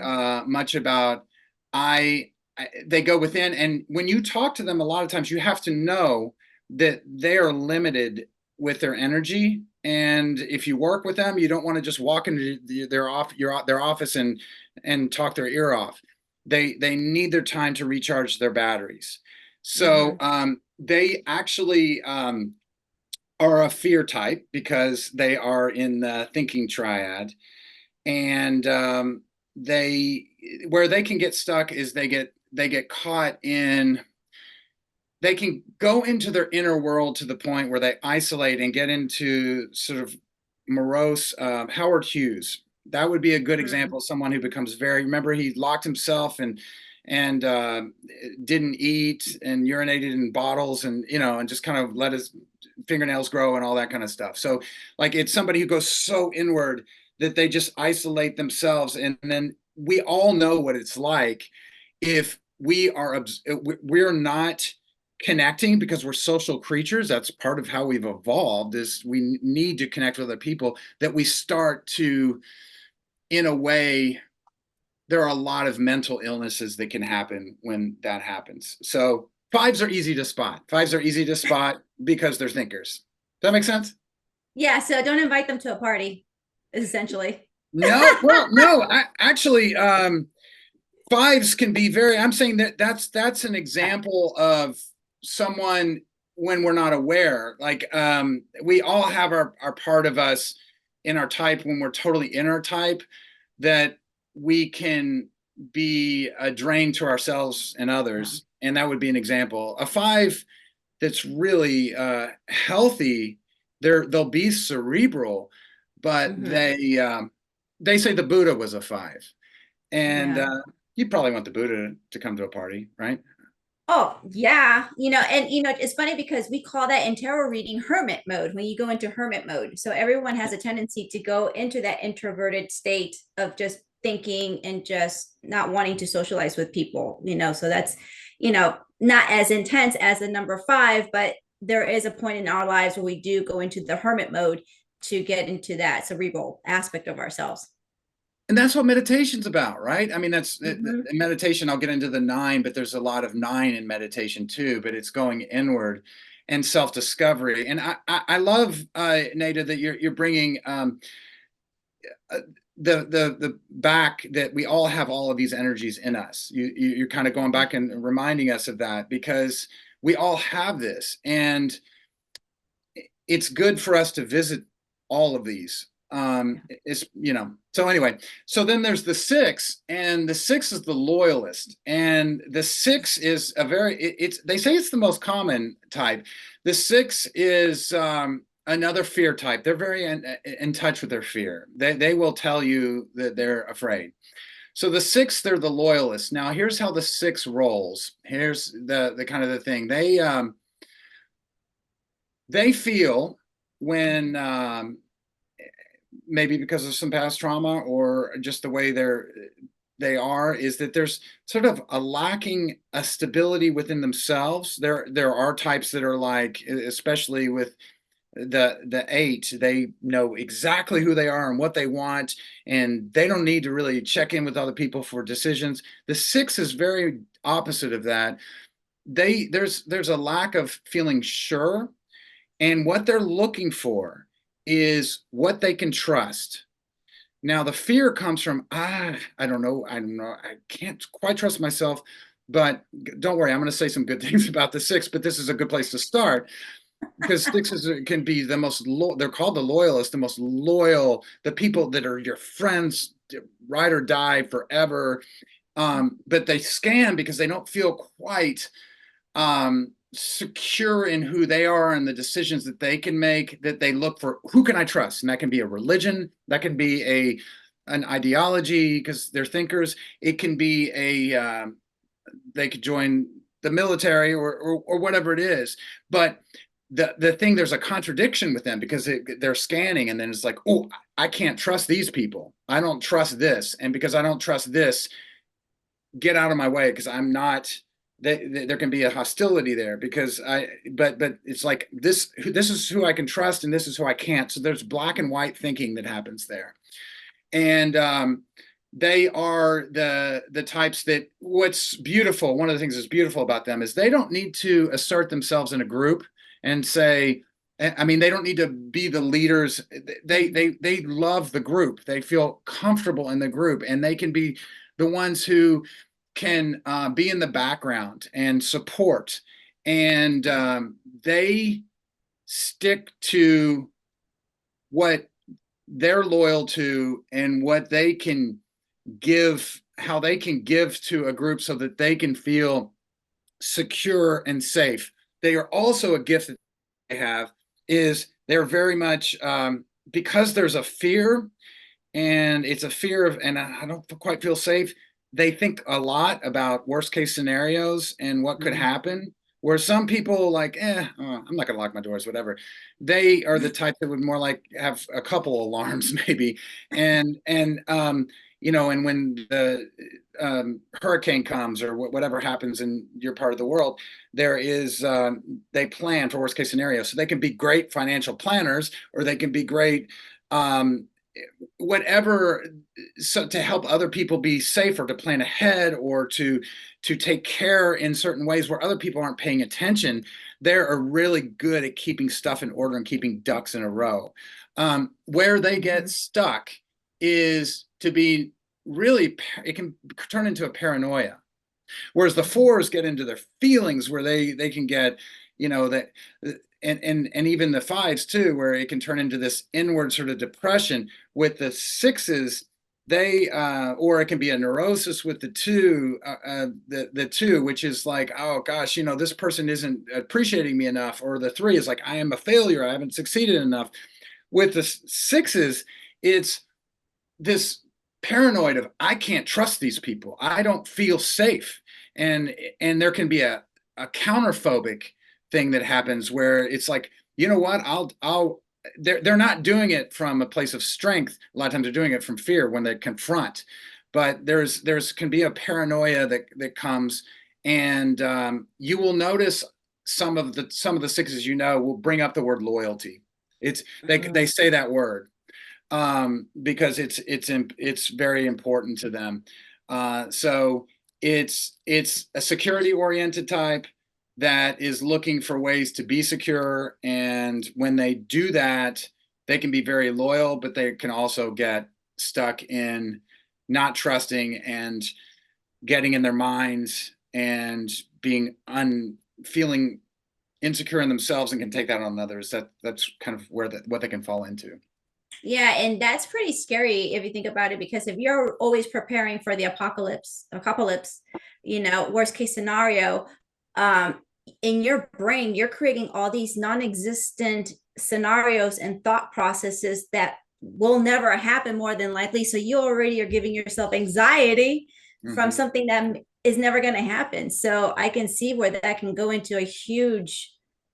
much about, they go within. And when you talk to them, a lot of times you have to know that they are limited with their energy. And if you work with them, you don't want to just walk into their office and talk their ear off. They need their time to recharge their batteries. So Mm-hmm. they actually are a fear type because they are in the thinking triad, and they where they can get stuck is they get caught in, they can go into their inner world to the point where they isolate and get into sort of morose. Howard Hughes, that would be a good Mm-hmm. example of someone who becomes very, remember, he locked himself and didn't eat and urinated in bottles, and and just kind of let his fingernails grow and all that kind of stuff. So like, it's somebody who goes so inward that they just isolate themselves. And then we all know what it's like if we're not connecting, because we're social creatures. That's part of how we've evolved, is we need to connect with other people, that we start to, in a way, there are a lot of mental illnesses that can happen when that happens. So fives are easy to spot. Fives are easy to spot because they're thinkers. Does that make sense? Yeah, so don't invite them to a party, essentially. No, well, no, actually, fives can be very, I'm saying that that's an example of someone when we're not aware. Like, we all have our part of us in our type when we're totally in our type, that we can be a drain to ourselves and Yeah. others. And that would be an example. A five that's really healthy, they'll be cerebral, but Mm-hmm. they say the Buddha was a five. And Yeah. you'd probably want the Buddha to come to a party, right? Oh, yeah. And it's funny because we call that in tarot reading hermit mode, when you go into hermit mode. So everyone has a tendency to go into that introverted state of just thinking and just not wanting to socialize with people. So that's, not as intense as the number five, but there is a point in our lives where we do go into the hermit mode to get into that cerebral aspect of ourselves. And that's what meditation's about, right? I mean, that's Mm-hmm. meditation. I'll get into the nine, but there's a lot of nine in meditation too. But it's going inward and self-discovery. And I love, Nada, that you're bringing uh, the back, that we all have all of these energies in us. You're kind of going back and reminding us of that, because we all have this, and it's good for us to visit all of these. It's, so anyway, so then there's the six, and the six is the loyalist, and the six is a very, it's, they say it's the most common type. The six is another fear type. They're very in touch with their fear. They will tell you that they're afraid. So the six, they're the loyalists. Now here's how the six rolls. Here's the kind of the thing they feel when, maybe because of some past trauma or just the way they are, is that there's sort of a lacking a stability within themselves. There are types that are like, especially with the eight, they know exactly who they are and what they want, and they don't need to really check in with other people for decisions. The six is very opposite of that. There's a lack of feeling sure, and what they're looking for is what they can trust. Now, the fear comes from, I don't know, I can't quite trust myself. But don't worry, I'm going to say some good things about the six, but this is a good place to start, because sixes can be the most, they're called the loyalists, the most loyal, the people that are your friends, ride or die forever. But they scan because they don't feel quite secure in who they are and the decisions that they can make, that they look for who can I trust. And that can be a religion, that can be an ideology, because they're thinkers. It can be they could join the military, or whatever it is. But the thing, there's a contradiction with them, because they're scanning, and then it's like, oh, I can't trust these people, I don't trust this, and because I don't trust this, get out of my way, because I'm not, there can be a hostility there, because but it's like, this is who I can trust and this is who I can't. So there's black and white thinking that happens there. And they are the types that, what's beautiful, one of the things that's beautiful about them is they don't need to assert themselves in a group, and say, I mean, they don't need to be the leaders. They love the group. They feel comfortable in the group, and they can be the ones who can be in the background and support. And they stick to what they're loyal to and what they can give, how they can give to a group so that they can feel secure and safe. They are also a gift that they have is they're very much because there's a fear, and it's a fear of, and I don't quite feel safe. They think a lot about worst case scenarios and what could happen. Where some people like, I'm not gonna lock my doors, whatever. They are the type that would more like have a couple alarms maybe, and and when the hurricane comes or whatever happens in your part of the world, there is they plan for worst case scenarios. So they can be great financial planners, or they can be great um, whatever, so to help other people be safer, to plan ahead, or to take care in certain ways where other people aren't paying attention. They're really good at keeping stuff in order and keeping ducks in a row. Where they get stuck is to be really, it can turn into a paranoia. Whereas the fours get into their feelings, where they can get, that, and even the fives too, where it can turn into this inward sort of depression. With the sixes, they or it can be a neurosis with the two, the two, which is like, oh gosh, this person isn't appreciating me enough, or the three is like, I am a failure, I haven't succeeded enough. With the sixes, it's this paranoid of, I can't trust these people, I don't feel safe. And there can be a counterphobic thing that happens where it's like, you know what, I'll they're not doing it from a place of strength. A lot of times they're doing it from fear when they confront. But there's can be a paranoia that comes, and you will notice some of the sixes will bring up the word loyalty. It's they say that word because it's very important to them. So it's a security oriented type that is looking for ways to be secure, and when they do that, they can be very loyal, but they can also get stuck in not trusting and getting in their minds and being feeling insecure in themselves, and can take that on others. That's kind of where what they can fall into. Yeah, and that's pretty scary if you think about it, because if you're always preparing for the apocalypse, worst case scenario, um, in your brain, you're creating all these non-existent scenarios and thought processes that will never happen more than likely. So you already are giving yourself anxiety from something that is never going to happen. So I can see where that can go into a huge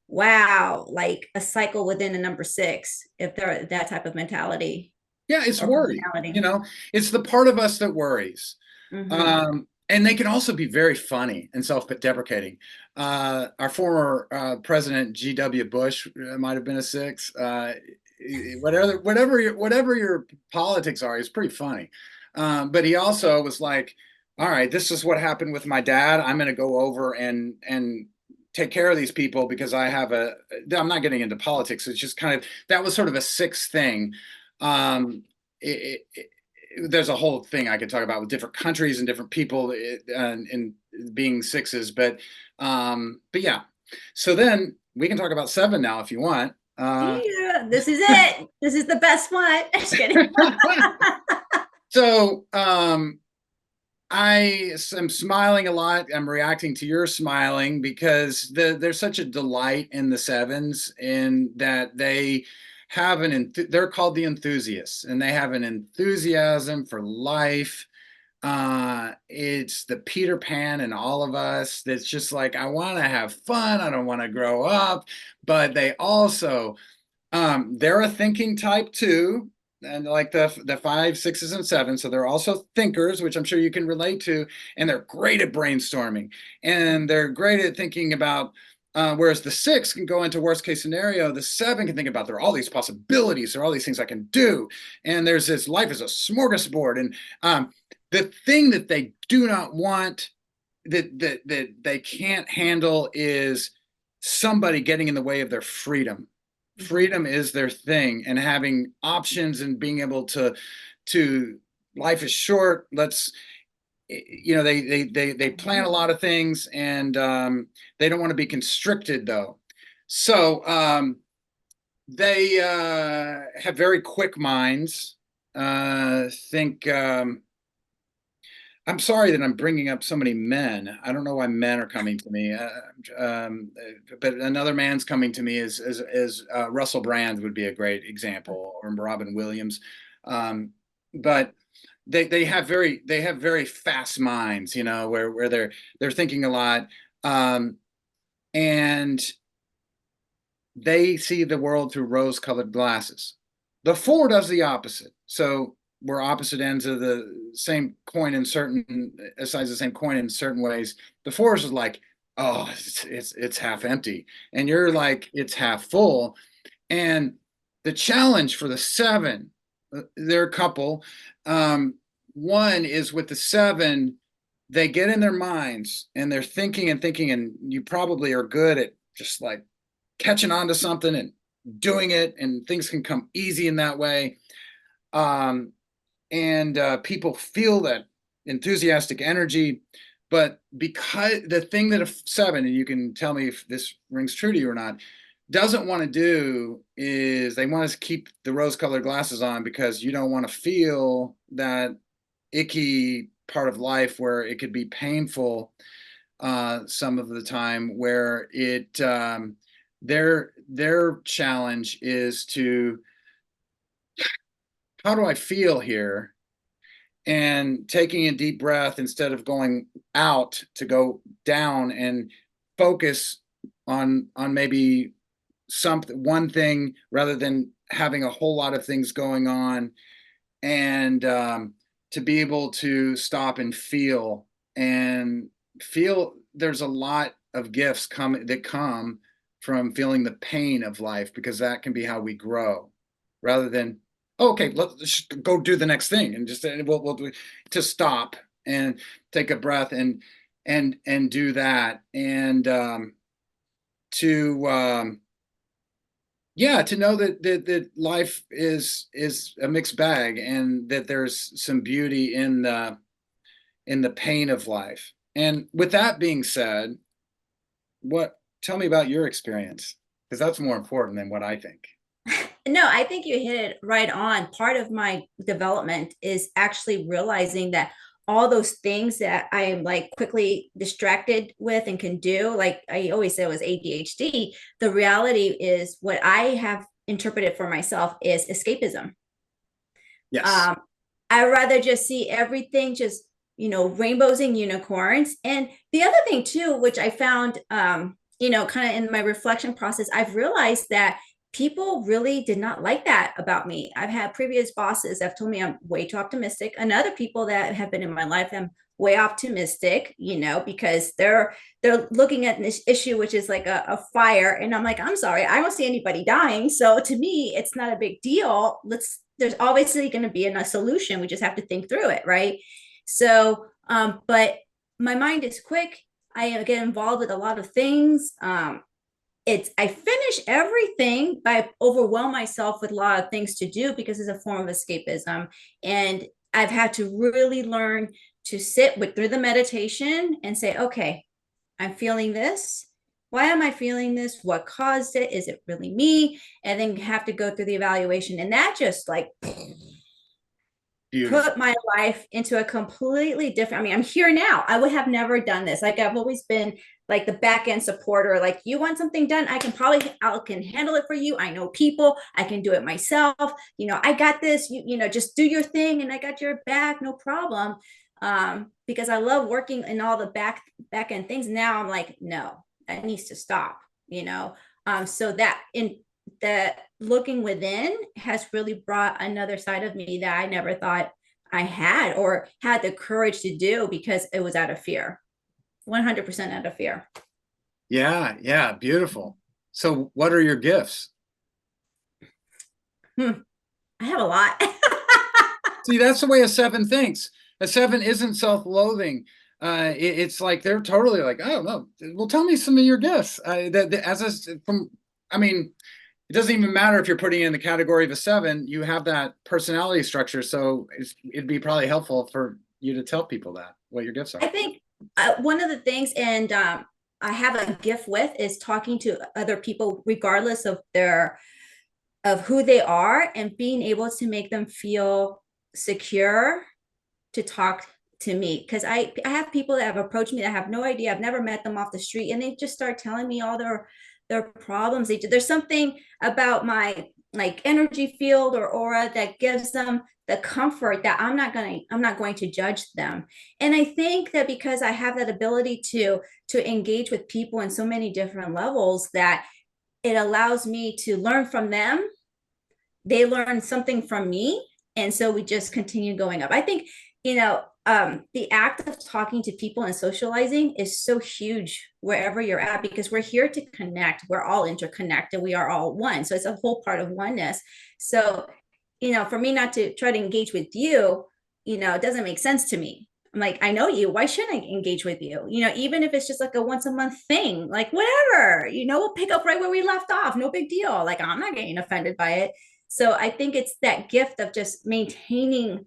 like a cycle within a number six if they're that type of mentality Yeah, it's or worry. personality. It's the part of us that worries. Mm-hmm. And they can also be very funny and self-deprecating. Our former president, G.W. Bush, might have been a six. Whatever your politics are, he's pretty funny. But he also was like, all right, this is what happened with my dad. I'm going to go over and take care of these people because I'm not getting into politics. It's just kind of, that was sort of a six thing. It, it, there's a whole thing I could talk about with different countries and different people and being sixes, but yeah. So then we can talk about seven now if you want. Yeah, this is it. This is the best one. Just kidding. So I am smiling a lot. I'm reacting to your smiling because there's such a delight in the sevens, in that they have they're called the enthusiasts, and they have an enthusiasm for life. It's the Peter Pan in all of us that's just like, I want to have fun, I don't want to grow up. But they also they're a thinking type too, and like the five, sixes, and sevens. So they're also thinkers, which I'm sure you can relate to, and they're great at brainstorming, and they're great at thinking about. Whereas the six can go into worst case scenario, the seven can think about, there are all these possibilities, there are all these things I can do, and there's this life is a smorgasbord. And the thing that they do not want, that they can't handle, is somebody getting in the way of their freedom. Freedom is their thing, and having options and being able to life is short. They plan a lot of things, and they don't want to be constricted though. So they have very quick minds. Think I'm sorry that I'm bringing up so many men. I don't know why men are coming to me, but another man's coming to me is Russell Brand would be a great example, or Robin Williams. But they have very fast minds, where they're thinking a lot, and they see the world through rose-colored glasses. The 4 does the opposite. So we're opposite ends of the same coin in certain sides of the same coin in certain ways. The 4 is like, oh, it's half empty, and you're like, it's half full. And the challenge for the 7, they're a couple. One is with the 7, they get in their minds and they're thinking and thinking, and you probably are good at just like catching on to something and doing it, and things can come easy in that way. And people feel that enthusiastic energy, but because the thing that a 7, and you can tell me if this rings true to you or not, doesn't want to do is they want to keep the rose-colored glasses on, because you don't want to feel that icky part of life where it could be painful some of the time, where their challenge is to, how do I feel here? And taking a deep breath instead of going out to go down, and focus on maybe one thing rather than having a whole lot of things going on, and to be able to stop and feel there's a lot of gifts that come from feeling the pain of life, because that can be how we grow, rather than, okay, let's just go do the next thing, and just we'll do, to stop and take a breath and do that, and to to know that life is a mixed bag, and that there's some beauty in the pain of life. And with that being said, tell me about your experience, because that's more important than what I think. No, I think you hit it right on. Part of my development is actually realizing that all those things that I am like quickly distracted with and can do, like I always say it was ADHD, the reality is what I have interpreted for myself is escapism. Yes. Um, I rather just see everything just, rainbows and unicorns. And the other thing too, which I found, kind of in my reflection process, I've realized that people really did not like that about me. I've had previous bosses that have told me I'm way too optimistic, and other people that have been in my life, I'm way optimistic, because they're looking at this issue, which is like a fire. And I'm like, I'm sorry, I don't see anybody dying. So to me, it's not a big deal. There's obviously going to be a solution. We just have to think through it. Right. So, but my mind is quick. I get involved with a lot of things. I finish everything, but I overwhelm myself with a lot of things to do because it's a form of escapism. And I've had to really learn to sit through the meditation and say, okay, I'm feeling this. Why am I feeling this? What caused it? Is it really me? And then have to go through the evaluation. And that just like Beautiful. put my life into a completely different, I mean, I'm here now. I would have never done this. Like I've always been like the back end supporter. Like, you want something done, I can handle it for you. I know people, I can do it myself. I got this, just do your thing and I got your back, no problem. Because I love working in all the back end things. Now I'm like, no, that needs to stop, so that in that looking within has really brought another side of me that I never thought I had or had the courage to do, because it was out of fear. 100% out of fear. Yeah, beautiful. So what are your gifts? I have a lot. See, that's the way a 7 thinks. A 7 isn't self-loathing. it's like they're totally like, oh no, well, tell me some of your gifts. I mean, it doesn't even matter if you're putting in the category of a 7. You have that personality structure, so it'd be probably helpful for you to tell people that what your gifts I are. think one of the things, and I have a gift with, is talking to other people, regardless of who they are, and being able to make them feel secure to talk to me. Because I have people that have approached me that have no idea. I've never met them off the street, and they just start telling me all their problems. There's something about my like energy field or aura that gives them the comfort that I'm not going to judge them. And I think that because I have that ability to engage with people in so many different levels, that it allows me to learn from them, they learn something from me, and so we just continue going up. I think, the act of talking to people and socializing is so huge wherever you're at, because we're here to connect. We're all interconnected, we are all one, so it's a whole part of oneness. So, for me not to try to engage with you, it doesn't make sense to me. I'm like, I know you, why shouldn't I engage with you? Even if it's just like a once a month thing, like whatever, we'll pick up right where we left off, no big deal. Like, I'm not getting offended by it. So I think it's that gift of just maintaining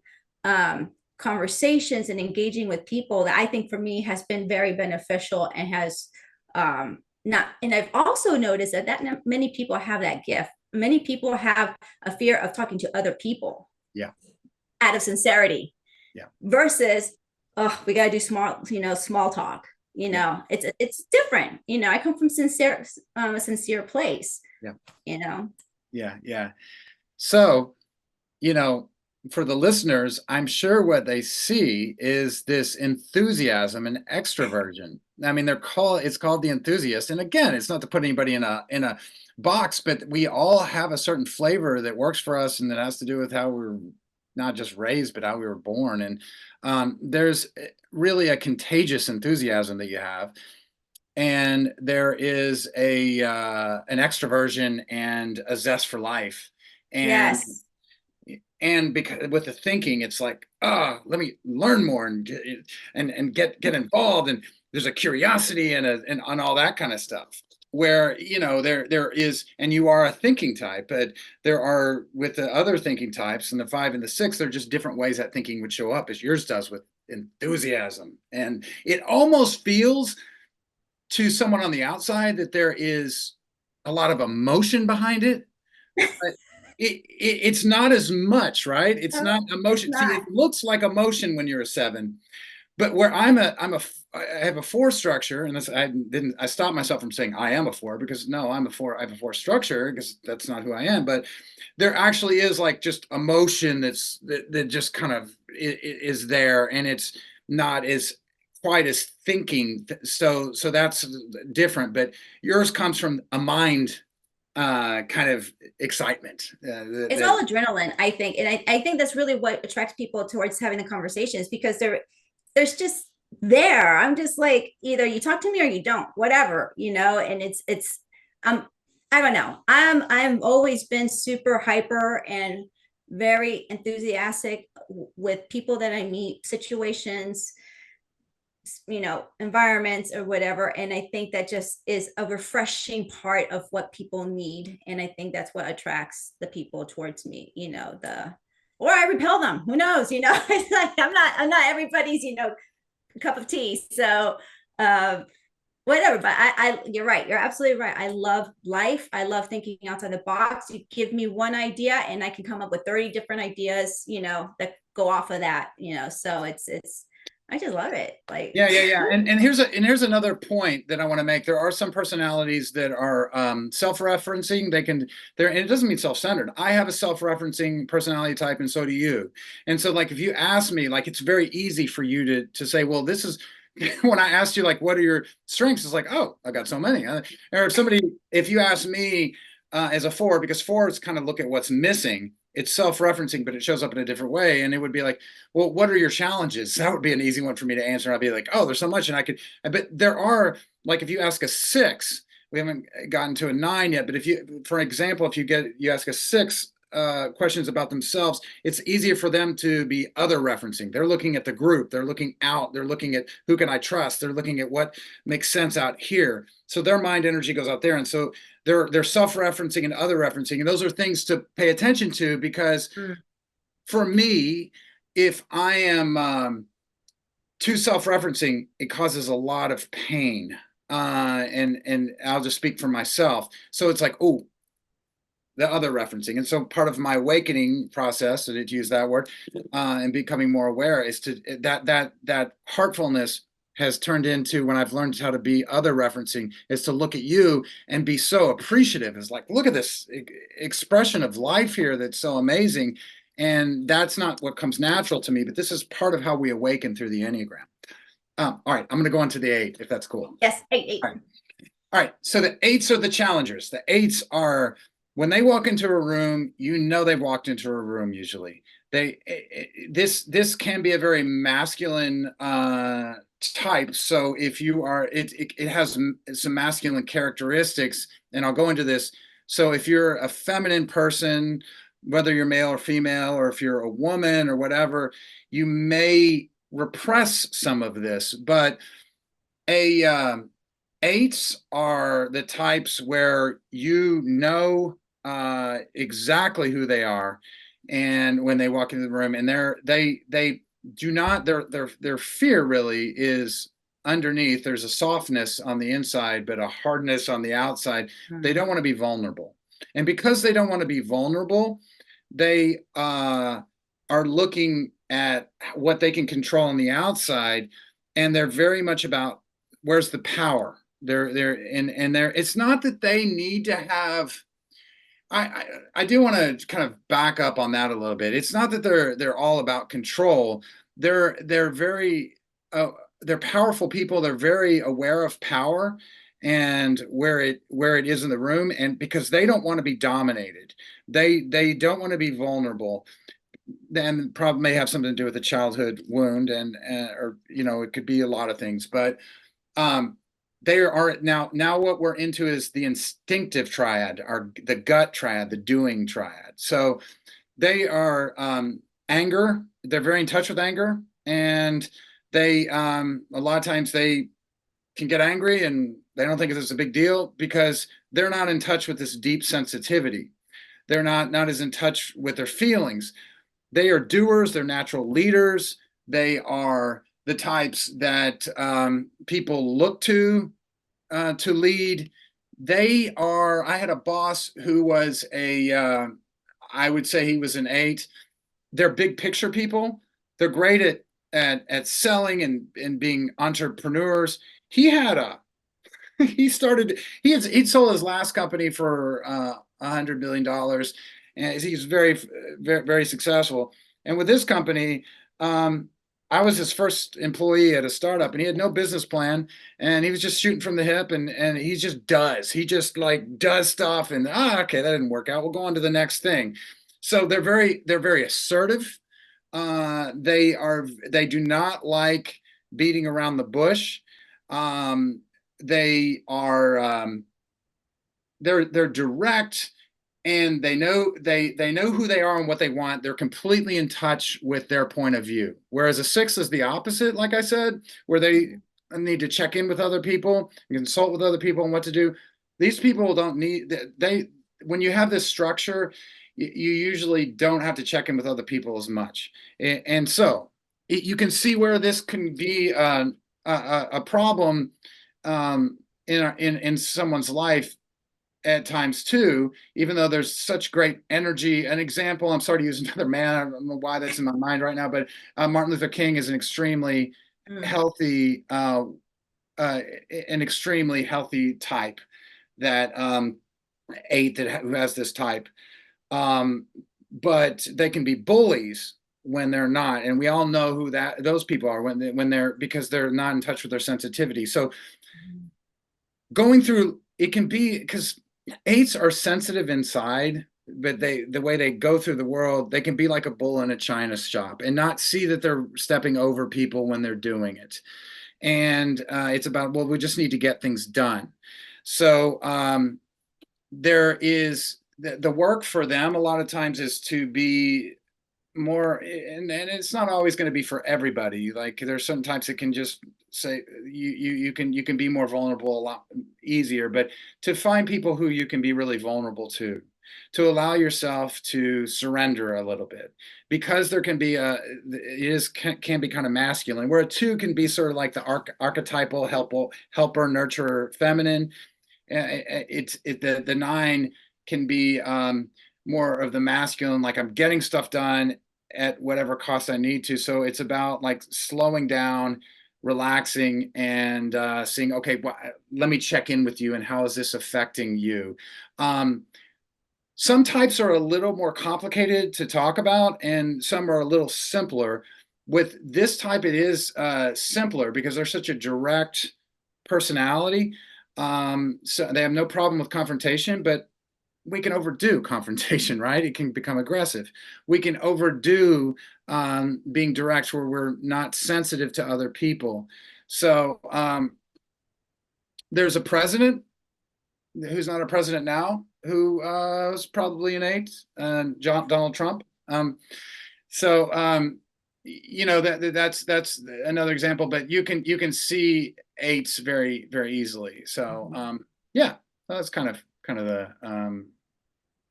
conversations and engaging with people that I think for me has been very beneficial, and has not. And I've also noticed that many people have that gift. Many people have a fear of talking to other people Yeah, out of sincerity, yeah, versus, oh, we got to do small talk. yeah, It's different. I come from a sincere place. yeah, You know. yeah, yeah. So, you know, for the listeners, I'm sure what they see is this enthusiasm and extroversion. I mean, it's called the enthusiast. And again, it's not to put anybody in a box, but we all have a certain flavor that works for us, and that has to do with how we're not just raised, but how we were born. And there's really a contagious enthusiasm that you have, and there is a an extroversion and a zest for life. And Yes. because with the thinking, it's like, let me learn more and get involved, and there's a curiosity and on all that kind of stuff, where there is, and you are a thinking type, but there are, with the other thinking types and the 5 and the 6, they're just different ways that thinking would show up, as yours does with enthusiasm. And it almost feels to someone on the outside that there is a lot of emotion behind it, but it's not as much, right? It's No, not it's emotion. See, not. it looks like emotion when you're a 7, but where I have a 4 structure, and I stopped myself from saying I am a 4, because no, I'm a 4. I have a 4 structure, because that's not who I am. But there actually is like just emotion that just kind of is there, and it's not as quite as thinking. So that's different. But yours comes from a mind kind of excitement. It's all adrenaline, I think. And I think that's really what attracts people towards having the conversations, because there's just there. I'm just like, either you talk to me or you don't, whatever, and um I don't know. I'm always been super hyper and very enthusiastic with people that I meet, situations, environments or whatever. And I think that just is a refreshing part of what people need. And I think that's what attracts the people towards me, or I repel them. Who knows? It's like I'm not everybody's, cup of tea. So whatever. But you're right. You're absolutely right. I love life. I love thinking outside the box. You give me one idea and I can come up with 30 different ideas, that go off of that, so it's I just love it. Like, Yeah, yeah, yeah. And here's another point that I want to make. There are some personalities that are self-referencing. And it doesn't mean self-centered. I have a self-referencing personality type, and so do you. And so, like, if you ask me, like, it's very easy for you to say, well, this is when I asked you, like, what are your strengths? It's like, oh, I got so many. Or if you ask me as a 4, because 4s kind of look at what's missing. It's self-referencing, but it shows up in a different way. And it would be like, well, what are your challenges? That would be an easy one for me to answer. I'd be like, oh, there's so much. But there are, like, if you ask a 6, we haven't gotten to a 9 yet, but for example, if you ask a 6, questions about themselves, it's easier for them to be other referencing. They're looking at the group, they're looking out, they're looking at who can I trust, they're looking at what makes sense out here. So their mind energy goes out there. And so they're self-referencing and other referencing. And those are things to pay attention to, because for me, if I am too self-referencing, it causes a lot of pain. And I'll just speak for myself. So it's like, oh, the other referencing. And so part of my awakening process, and to use that word, and becoming more aware, is to that heartfulness has turned into, when I've learned how to be other referencing, is to look at you and be so appreciative. It's like, look at this expression of life here that's so amazing. And that's not what comes natural to me, but this is part of how we awaken through the Enneagram. All right, I'm going to go on to the 8, if that's cool. Yes, 8. All right, so the 8s are the challengers. The 8s are, when they walk into a room, you know they've walked into a room usually. This can be a very masculine type. So if you are, it has some masculine characteristics, and I'll go into this. So if you're a feminine person, whether you're male or female, or if you're a woman or whatever, you may repress some of this. But a 8s are the types where you know exactly who they are, and when they walk into the room, and they do not, their fear really is underneath. There's a softness on the inside, but a hardness on the outside. They don't want to be vulnerable, and because they don't want to be vulnerable, they are looking at what they can control on the outside, and they're very much about where's the power. It's not that they need to have. I do want to kind of back up on that a little bit. It's not that they're all about control. They're very they're powerful people. They're very aware of power and where it is in the room, and because they don't want to be dominated, they don't want to be vulnerable. Then probably may have something to do with a childhood wound, and or it could be a lot of things, but they are now what we're into is the instinctive triad, or the gut triad, the doing triad. So they are anger. They're very in touch with anger, and they a lot of times they can get angry and they don't think it's a big deal because they're not in touch with this deep sensitivity. They're not as in touch with their feelings. They are doers. They're natural leaders. They are the types that people look to lead. They are. I had a boss who was I would say he was an 8. They're big picture people. They're great at selling and being entrepreneurs. He had a he'd sold his last company for $100 million, and he's very, very, very successful. And with this company, I was his first employee at a startup, and he had no business plan, and he was just shooting from the hip, and he just like does stuff, and okay, that didn't work out. We'll go on to the next thing. So they're very assertive. They do not like beating around the bush. They are they're direct, and they know who they are and what they want. They're completely in touch with their point of view. Whereas a 6 is the opposite, like I said, where they need to check in with other people and consult with other people on what to do. These people don't need when you have this structure, you usually don't have to check in with other people as much. And so you can see where this can be a problem in someone's life at times too, even though there's such great energy. An example, I'm sorry to use another man, I don't know why that's in my mind right now, but Martin Luther King is an extremely healthy type, that 8 who has this type, but they can be bullies when they're not, and we all know who those people are when they're because they're not in touch with their sensitivity. So going through it can be, because 8s are sensitive inside, but the way they go through the world, they can be like a bull in a china shop and not see that they're stepping over people when they're doing it. And it's about, well, we just need to get things done. So there is the work for them a lot of times is to be more, and it's not always going to be for everybody. Like there's certain types that can just say you can be more vulnerable a lot easier, but to find people who you can be really vulnerable to allow yourself to surrender a little bit, because there can be can be kind of masculine, where a two can be sort of like the archetypal helper nurturer feminine. The nine can be more of the masculine, like I'm getting stuff done at whatever cost I need to. So it's about like slowing down, relaxing, and seeing, okay, well, let me check in with you, and how is this affecting you? Some types are a little more complicated to talk about, and some are a little simpler. With this type, it is simpler because they're such a direct personality. So they have no problem with confrontation, but we can overdo confrontation, right? It can become aggressive. We can overdo being direct, where we're not sensitive to other people. So there's a president who's not a president now, who was probably an eight, Donald Trump. So that's another example, but you can see eights very very easily. So yeah, that's kind of the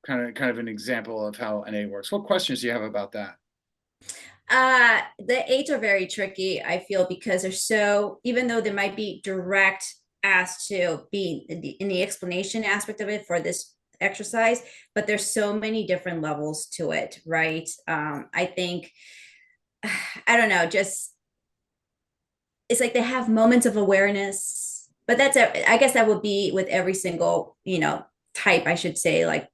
kind of an example of how an eight works. What questions do you have about that? The eights are very tricky, I feel, because they're so, even though they might be direct as to be in the explanation aspect of it for this exercise, but there's so many different levels to it, right? I think, I don't know, just it's like they have moments of awareness, but that's it. I guess that would be with every single, type, I should say, like,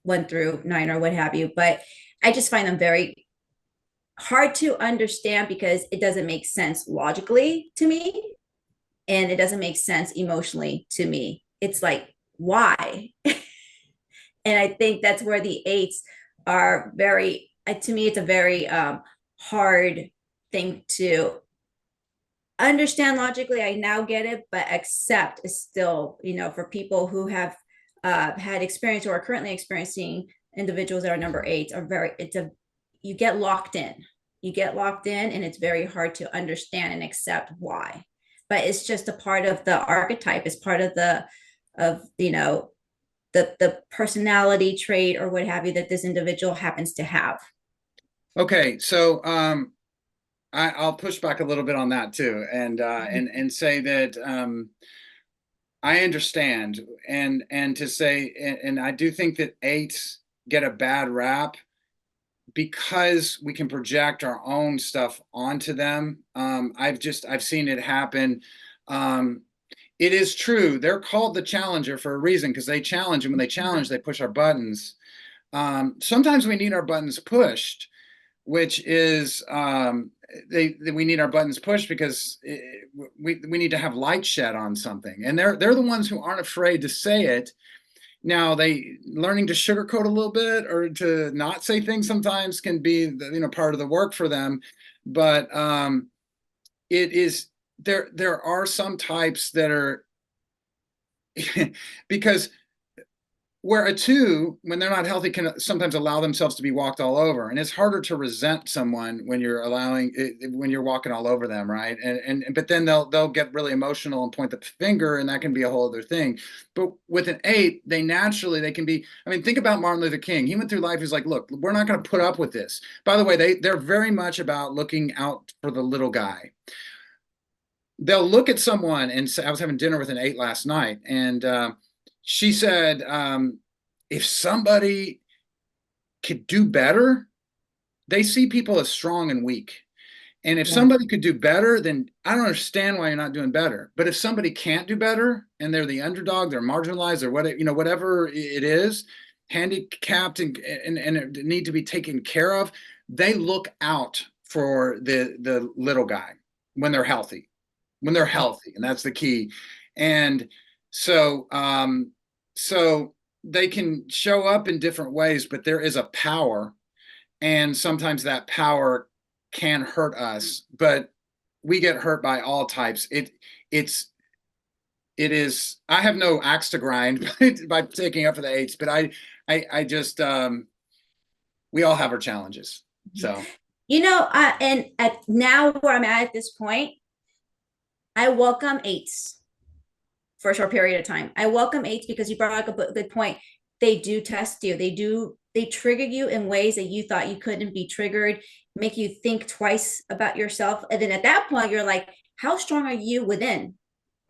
1 through 9 or what have you. But I just find them very hard to understand because it doesn't make sense logically to me, and it doesn't make sense emotionally to me. It's like, why? And I think that's where the eights are very, to me, it's a very hard thing to understand logically. I now get it, but accept is still, for people who have had experience or are currently experiencing individuals that are number eight are very, you get locked in. You get locked in, and it's very hard to understand and accept why. But it's just a part of the archetype. It's part of the personality trait or what have you that this individual happens to have. Okay, so I'll push back a little bit on that too, and say that I understand, and to say, and I do think that eights get a bad rap because we can project our own stuff onto them. I've seen it happen. It is true. They're called the challenger for a reason, because they challenge, and when they challenge, they push our buttons. Sometimes we need our buttons pushed, which is we need our buttons pushed because we need to have light shed on something, and they're the ones who aren't afraid to say it. Now, they learning to sugarcoat a little bit or to not say things sometimes can be part of the work for them, but it is there are some types that are because where a two, when they're not healthy, can sometimes allow themselves to be walked all over, and it's harder to resent someone when you're walking all over them, right? And but then they'll get really emotional and point the finger, and that can be a whole other thing. But with an eight, they can be. I mean, think about Martin Luther King. He went through life. He's like, look, we're not going to put up with this. By the way, they're very much about looking out for the little guy. They'll look at someone and say, I was having dinner with an eight last night, and she said, if somebody could do better, they see people as strong and weak. And if somebody could do better, then I don't understand why you're not doing better. But if somebody can't do better and they're the underdog, they're marginalized, or whatever it is, handicapped and need to be taken care of, they look out for the little guy when they're healthy. When they're healthy, and that's the key. And so they can show up in different ways, but there is a power, and sometimes that power can hurt us, but we get hurt by all types. It is, I have no axe to grind by taking up for the eights, but I just we all have our challenges. So And at now where I'm at this point, I welcome eights for a short period of time. I welcome eights because you brought up a good point. They do test you. They trigger you in ways that you thought you couldn't be triggered, make you think twice about yourself. And then at that point, you're like, how strong are you within?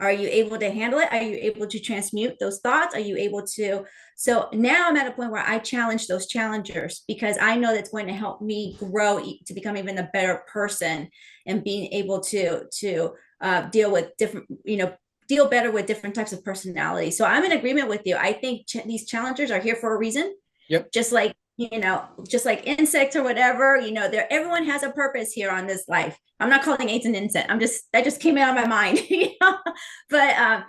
Are you able to handle it? Are you able to transmute those thoughts? Are you able to? So now I'm at a point where I challenge those challengers because I know that's going to help me grow to become even a better person and being able to deal with different, deal better with different types of personality. So I'm in agreement with you. I think these challengers are here for a reason. yep. Just like, just like insects or whatever, there everyone has a purpose here on this life. I'm not calling AIDS an insect. That just came out of my mind. But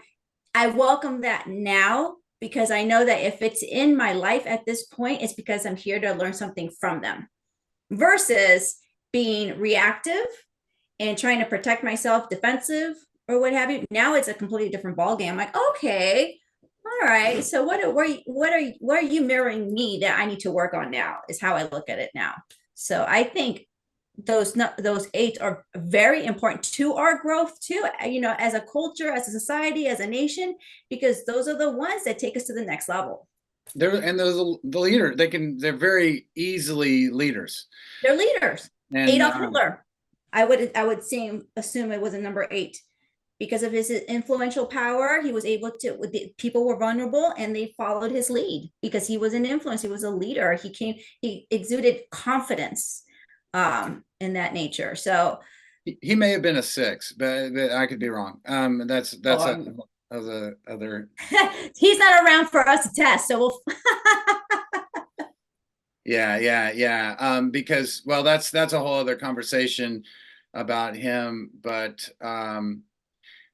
I welcome that now because I know that if it's in my life at this point, it's because I'm here to learn something from them versus being reactive and trying to protect myself, defensive or what have you. Now it's a completely different ballgame. I'm like, okay, all right. So what are you mirroring me that I need to work on now? Is how I look at it now. So I think those eight are very important to our growth too, as a culture, as a society, as a nation, because those are the ones that take us to the next level. Those the leader, they're very easily leaders. They're leaders. And Adolf Hitler, I would assume it was a number eight because of his influential power. He was able to, people were vulnerable and they followed his lead because he was an influence. He was a leader. He exuded confidence in that nature. So he may have been a 6, but I could be wrong. That's other. He's not around for us to test. So we'll. Yeah. Because that's a whole other conversation about him. But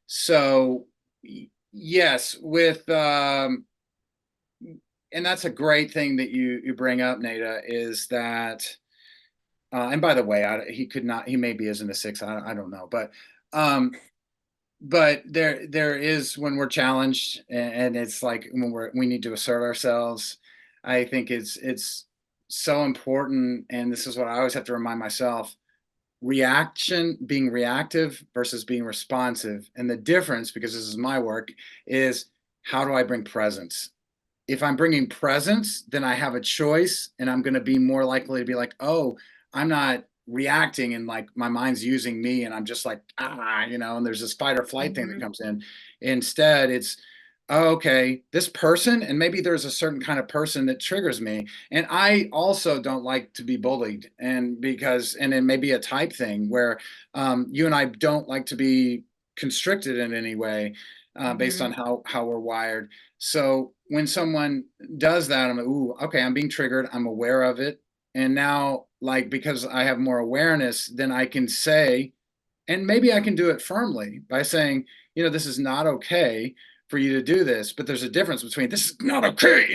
so yes, with and that's a great thing that you bring up, Nada, is that and by the way, he maybe isn't a 6, I don't know, but there is when we're challenged and it's like when we need to assert ourselves. I think it's so important, and this is what I always have to remind myself: being reactive versus being responsive. And the difference, because this is my work, is how do I bring presence? If I'm bringing presence, then I have a choice, and I'm going to be more likely to be like, oh, I'm not reacting and like my mind's using me and I'm just like, and there's this fight or flight thing that comes in. Instead, it's, oh, okay, this person, and maybe there's a certain kind of person that triggers me. And I also don't like to be bullied. And it may be a type thing where you and I don't like to be constricted in any way based on how we're wired. So when someone does that, I'm like, ooh, okay, I'm being triggered. I'm aware of it. And now, like, because I have more awareness, then I can say, and maybe I can do it firmly by saying, this is not okay for you to do this, but there's a difference between this is not okay,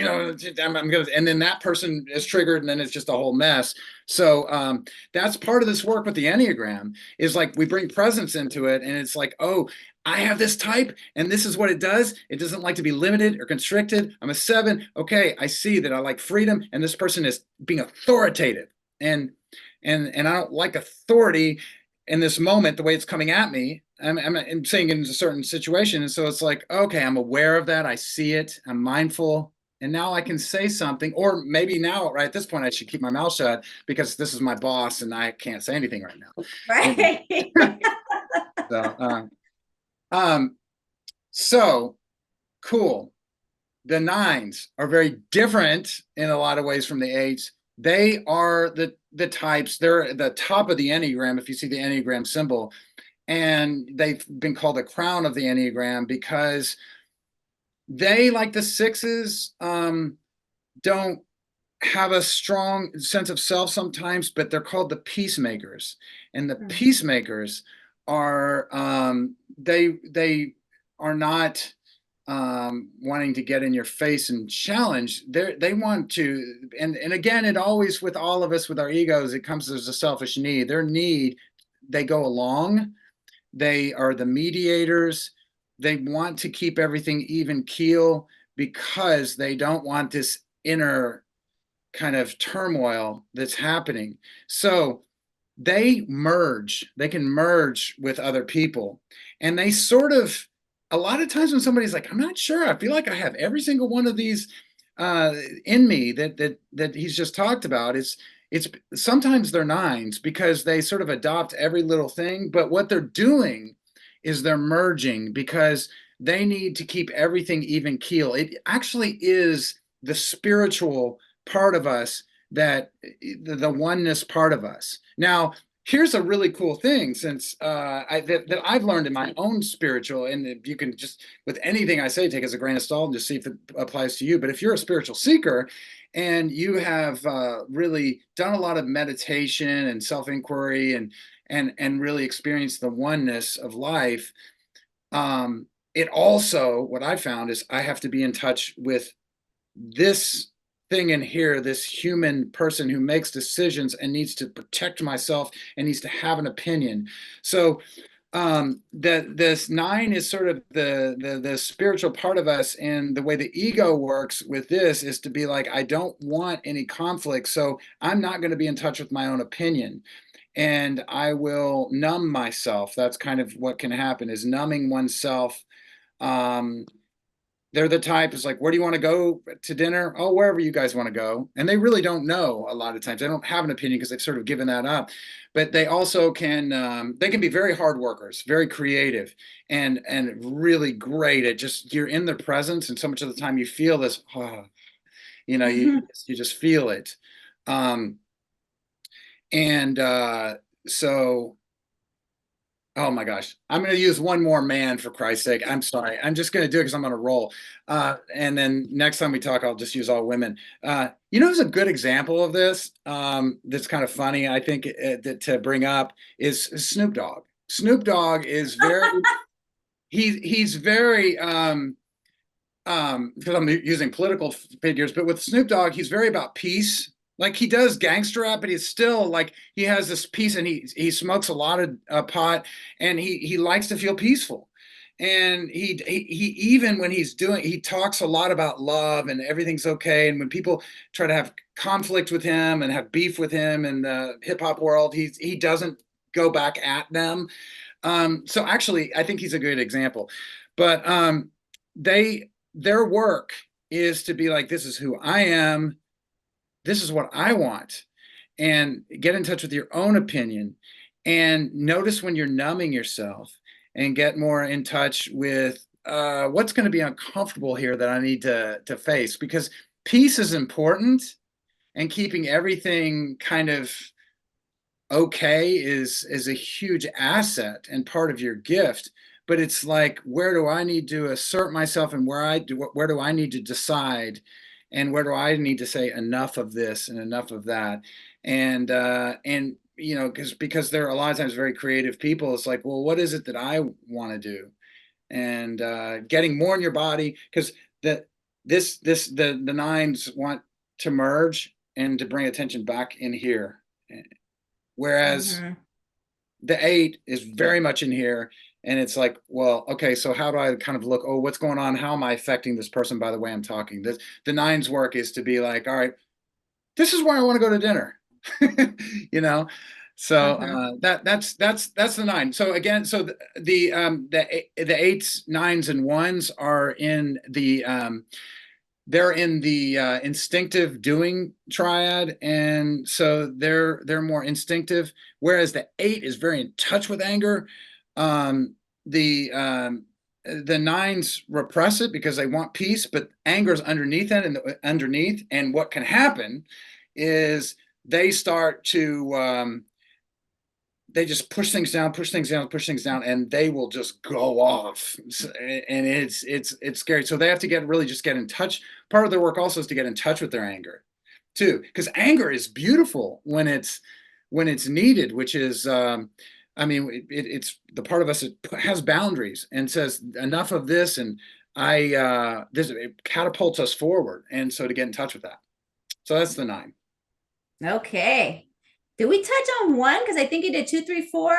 I'm gonna, and then that person is triggered, and then it's just a whole mess. So that's part of this work with the Enneagram, is like we bring presence into it, and it's like, oh, I have this type, and this is what it does. It doesn't like to be limited or constricted. I'm a 7. Okay, I see that I like freedom, and this person is being authoritative, and I don't like authority in this moment the way it's coming at me. I'm saying in a certain situation, and so it's like, okay, I'm aware of that. I see it. I'm mindful, and now I can say something. Or maybe now, right at this point, I should keep my mouth shut because this is my boss, and I can't say anything right now. Right. So cool. The 9s are very different in a lot of ways from the 8s. They are the types. They're the top of the Enneagram. If you see the Enneagram symbol, and they've been called the crown of the Enneagram because they, like the 6s, don't have a strong sense of self sometimes, but they're called the peacemakers. And the peacemakers are they are not wanting to get in your face and challenge. They want to, and again, it always, with all of us with our egos, it comes as a selfish need. Their need, they go along. They are the mediators. They want to keep everything even keel because they don't want this inner kind of turmoil that's happening. So they can merge with other people, and they sort of, a lot of times when somebody's like, I'm not sure, I feel like I have every single one of these uh, in me that he's just talked about. It's sometimes they're nines because they sort of adopt every little thing, but what they're doing is they're merging because they need to keep everything even keel. It actually is the spiritual part of us, that the oneness part of us. Now, here's a really cool thing, since that I've learned in my own spiritual, and you can just, with anything I say, take as a grain of salt and just see if it applies to you. But if you're a spiritual seeker and you have really done a lot of meditation and self-inquiry and really experienced the oneness of life, it also, what I found is I have to be in touch with this thing in here, this human person who makes decisions and needs to protect myself and needs to have an opinion. So that this nine is sort of the spiritual part of us, and the way the ego works with this is to be like, I don't want any conflict, so I'm not going to be in touch with my own opinion, and I will numb myself. That's kind of what can happen, is numbing oneself. um they're the type is like, where do you want to go to dinner? Oh, wherever you guys want to go. And they really don't know a lot of times. They don't have an opinion because they've sort of given that up. But they also can, they can be very hard workers, very creative, and really great at just, you're in their presence. And so much of the time you feel this, you just feel it. Um, and so Oh my gosh. I'm going to use one more man, for Christ's sake. I'm sorry. I'm just going to do it because I'm on a roll. And then next time we talk, I'll just use all women. Who's a good example of this? That's kind of funny, I think, to bring up is Snoop Dogg. Snoop Dogg is he's very, because I'm using political figures, but with Snoop Dogg, he's very about peace. Like, he does gangster rap, but he's still like, he has this peace, and he smokes a lot of pot, and he likes to feel peaceful. And he even when he's doing, he talks a lot about love and everything's okay. And when people try to have conflict with him and have beef with him in the hip hop world, he doesn't go back at them. So actually, I think he's a good example. But their work is to be like, this is who I am, this is what I want, and get in touch with your own opinion, and notice when you're numbing yourself, and get more in touch with what's going to be uncomfortable here that I need to face, because peace is important, and keeping everything kind of okay is a huge asset and part of your gift. But it's like, where do I need to assert myself, and where do I need to decide, and where do I need to say enough of this and enough of that? And because there are a lot of times very creative people, it's like, well, what is it that I want to do? And getting more in your body, because the nines want to merge and to bring attention back in here, whereas Mhm. the eight is very much in here. And it's like, well, okay, so how do I kind of look, oh, what's going on, how am I affecting this person by the way I'm talking? The nine's work is to be like, all right, this is where I want to go to dinner. you know so Mhm. that's the nine. So again, so the eights, nines, and ones are in the they're in the instinctive doing triad, and so they're more instinctive, whereas the eight is very in touch with anger. um, the nines repress it because they want peace, but anger is underneath, and what can happen is they start to they just push things down, push things down, push things down, and they will just go off. And it's scary. So they have to just get in touch. Part of their work also is to get in touch with their anger too, because anger is beautiful when it's needed, which is I mean, it's the part of us that has boundaries and says enough of this, and this, it catapults us forward, and so to get in touch with that. So that's the nine. Okay. Did we touch on one? Because I think you did two, three, four.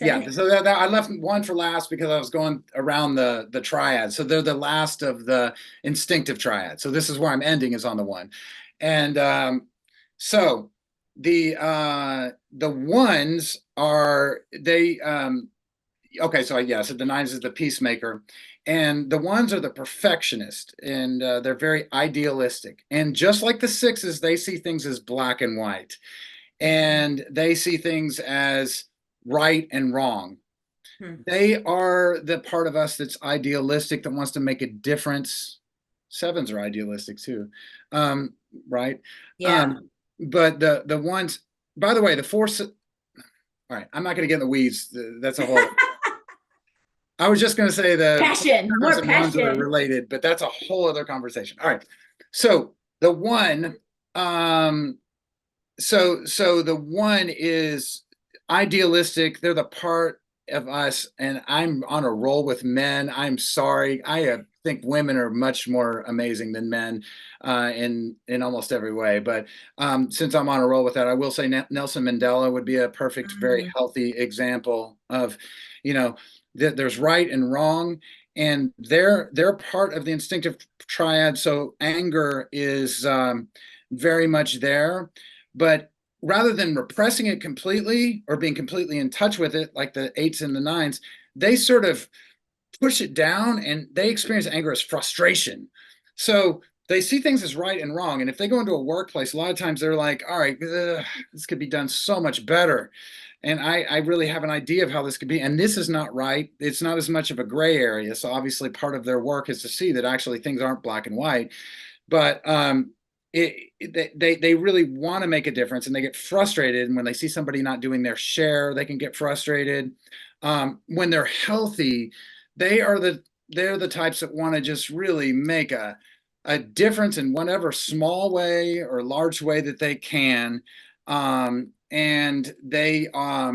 Yeah, so I left one for last because I was going around the triad. So they're the last of the instinctive triad. So this is where I'm ending, is on the one. And so the ones are they okay, so yeah, so the nines is the peacemaker, and the ones are the perfectionist, and they're very idealistic. And just like the sixes, they see things as black and white, and they see things as right and wrong. Hmm. They are the part of us that's idealistic, that wants to make a difference. Sevens are idealistic too, um, right? Yeah. Um, but the ones, by the way, the four. All right, I'm not going to get in the weeds. That's a whole. I was just going to say the Passion, sevens more and ones are passion. related, but that's a whole other conversation. All right, so the one, so the one is idealistic. They're the part of us, and I'm on a roll with men. I'm sorry. I think women are much more amazing than men in almost every way. But since I'm on a roll with that, I will say Nelson Mandela would be a perfect, very Mhm. healthy example of, you know, that there's right and wrong, and they're part of the instinctive triad. So anger is very much there, but rather than repressing it completely or being completely in touch with it, like the eights and the nines, they sort of push it down, and they experience anger as frustration. So they see things as right and wrong. And if they go into a workplace, a lot of times they're like, all right, this could be done so much better. And I really have an idea of how this could be. And this is not right. It's not as much of a gray area. So obviously part of their work is to see that actually things aren't black and white. But they really want to make a difference, and they get frustrated. And when they see somebody not doing their share, they can get frustrated. When they're healthy, they're the types that want to just really make a difference in whatever small way or large way that they can. And they are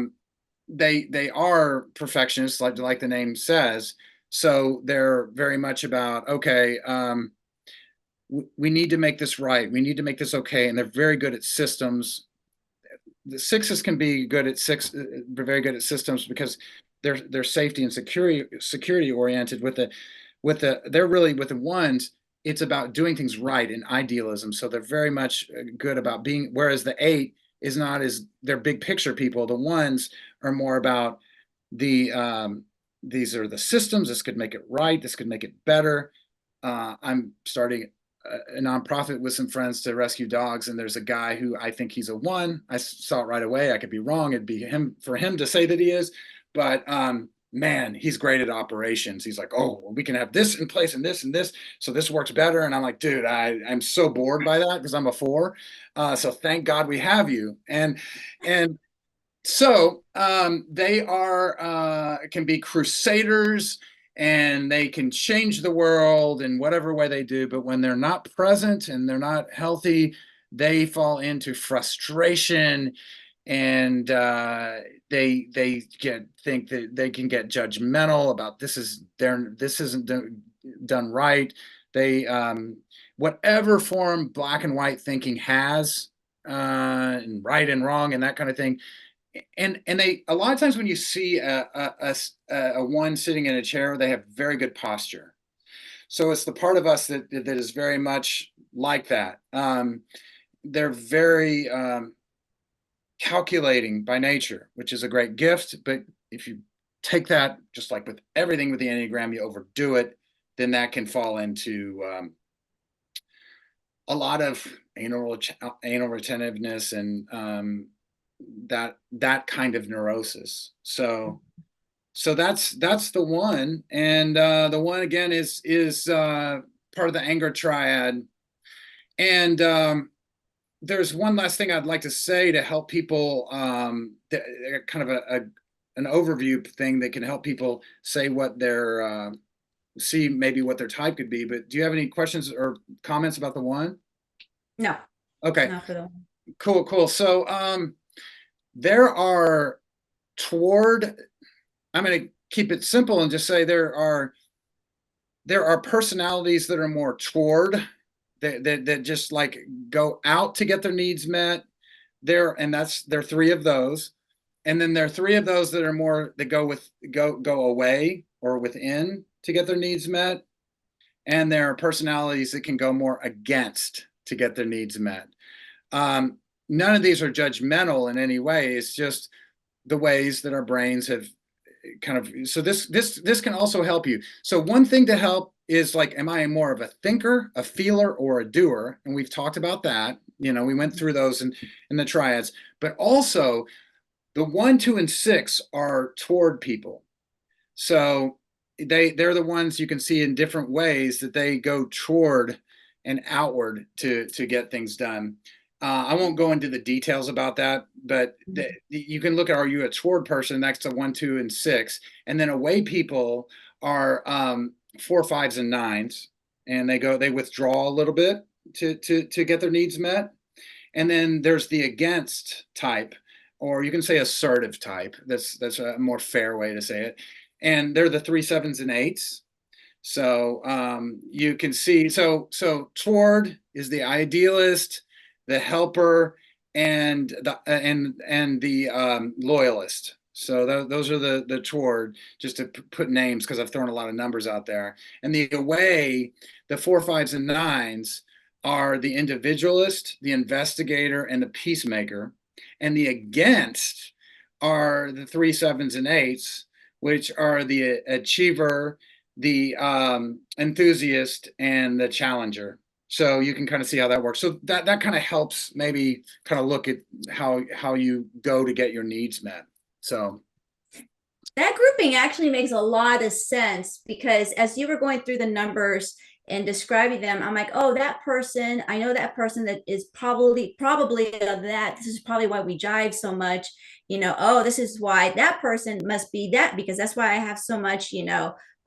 perfectionists, like the name says. So they're very much about, okay, we need to make this right. We need to make this okay. And they're very good at systems. The sixes can be good at very good at systems, because they're safety and security oriented. They're really, with the ones, it's about doing things right and idealism. So they're very much good about being, whereas the eight is not, as they're big picture people. The ones are more about the these are the systems. This could make it right. This could make it better. I'm starting a nonprofit with some friends to rescue dogs, and there's a guy who I think he's a one. I saw it right away. I could be wrong. It'd be him, for him to say that he is, but man, he's great at operations. He's like, oh, well, we can have this in place and this, so this works better. And I'm like, dude, I'm so bored by that because I'm a four. So thank God we have you. And so they are can be crusaders, and they can change the world in whatever way they do. But when they're not present and they're not healthy, they fall into frustration, and they think that they can get judgmental about, this isn't done right. They whatever form black and white thinking has, and right and wrong and that kind of thing. And they, a lot of times when you see a one sitting in a chair, they have very good posture. So it's the part of us that is very much like that. They're very calculating by nature, which is a great gift. But if you take that, just like with everything with the Enneagram, you overdo it, then that can fall into a lot of anal retentiveness, and that kind of neurosis. So that's the one. And the one again is part of the anger triad. And there's one last thing I'd like to say to help people, kind of an overview thing that can help people say what their see maybe what their type could be. But do you have any questions or comments about the one? No, Okay, not for the one. cool. So there are toward, I'm going to keep it simple and just say there are personalities that are more toward, that just like go out to get their needs met. There, and there are three of those. And then there are three of those that are more that go away or within to get their needs met. And there are personalities that can go more against to get their needs met. Um, None of these are judgmental in any way. It's just the ways that our brains have kind of. So this can also help you. So one thing to help is like, am I more of a thinker, a feeler, or a doer? And we've talked about that. We went through those in the triads, but also the 1, 2, and 6 are toward people. So they're the ones you can see in different ways that they go toward and outward to get things done. I won't go into the details about that, but you can look at, are you a toward person? That's a 1, 2, and 6, and then away people are 4, 5s, and 9s, and they withdraw a little bit to get their needs met. And then there's the against type, or you can say assertive type. That's a more fair way to say it. And they're the 3, 7s, and 8s. So you can see, so toward is the idealist, the helper, and the loyalist. So those are the toward, just to put names because I've thrown a lot of numbers out there. And the away, the 4, 5s, and 9s are the individualist, the investigator, and the peacemaker. And the against are the 3, 7s, and 8s, which are the achiever, the enthusiast, and the challenger. So you can kind of see how that works. So that kind of helps maybe kind of look at how you go to get your needs met. So That grouping actually makes a lot of sense because as you were going through the numbers and describing them, I'm like, oh, that person, I know that person that is probably of that. This is probably why we jive so much. Oh, this is why that person must be that, because that's why I have so much,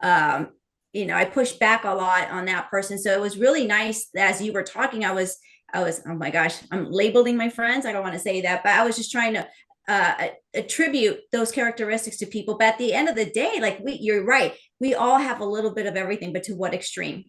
I push back a lot on that person. So it was really nice that as you were talking, I was, oh my gosh, I'm labeling my friends. I don't want to say that, but I was just trying to attribute those characteristics to people. But at the end of the day, like you're right, we all have a little bit of everything, but to what extreme?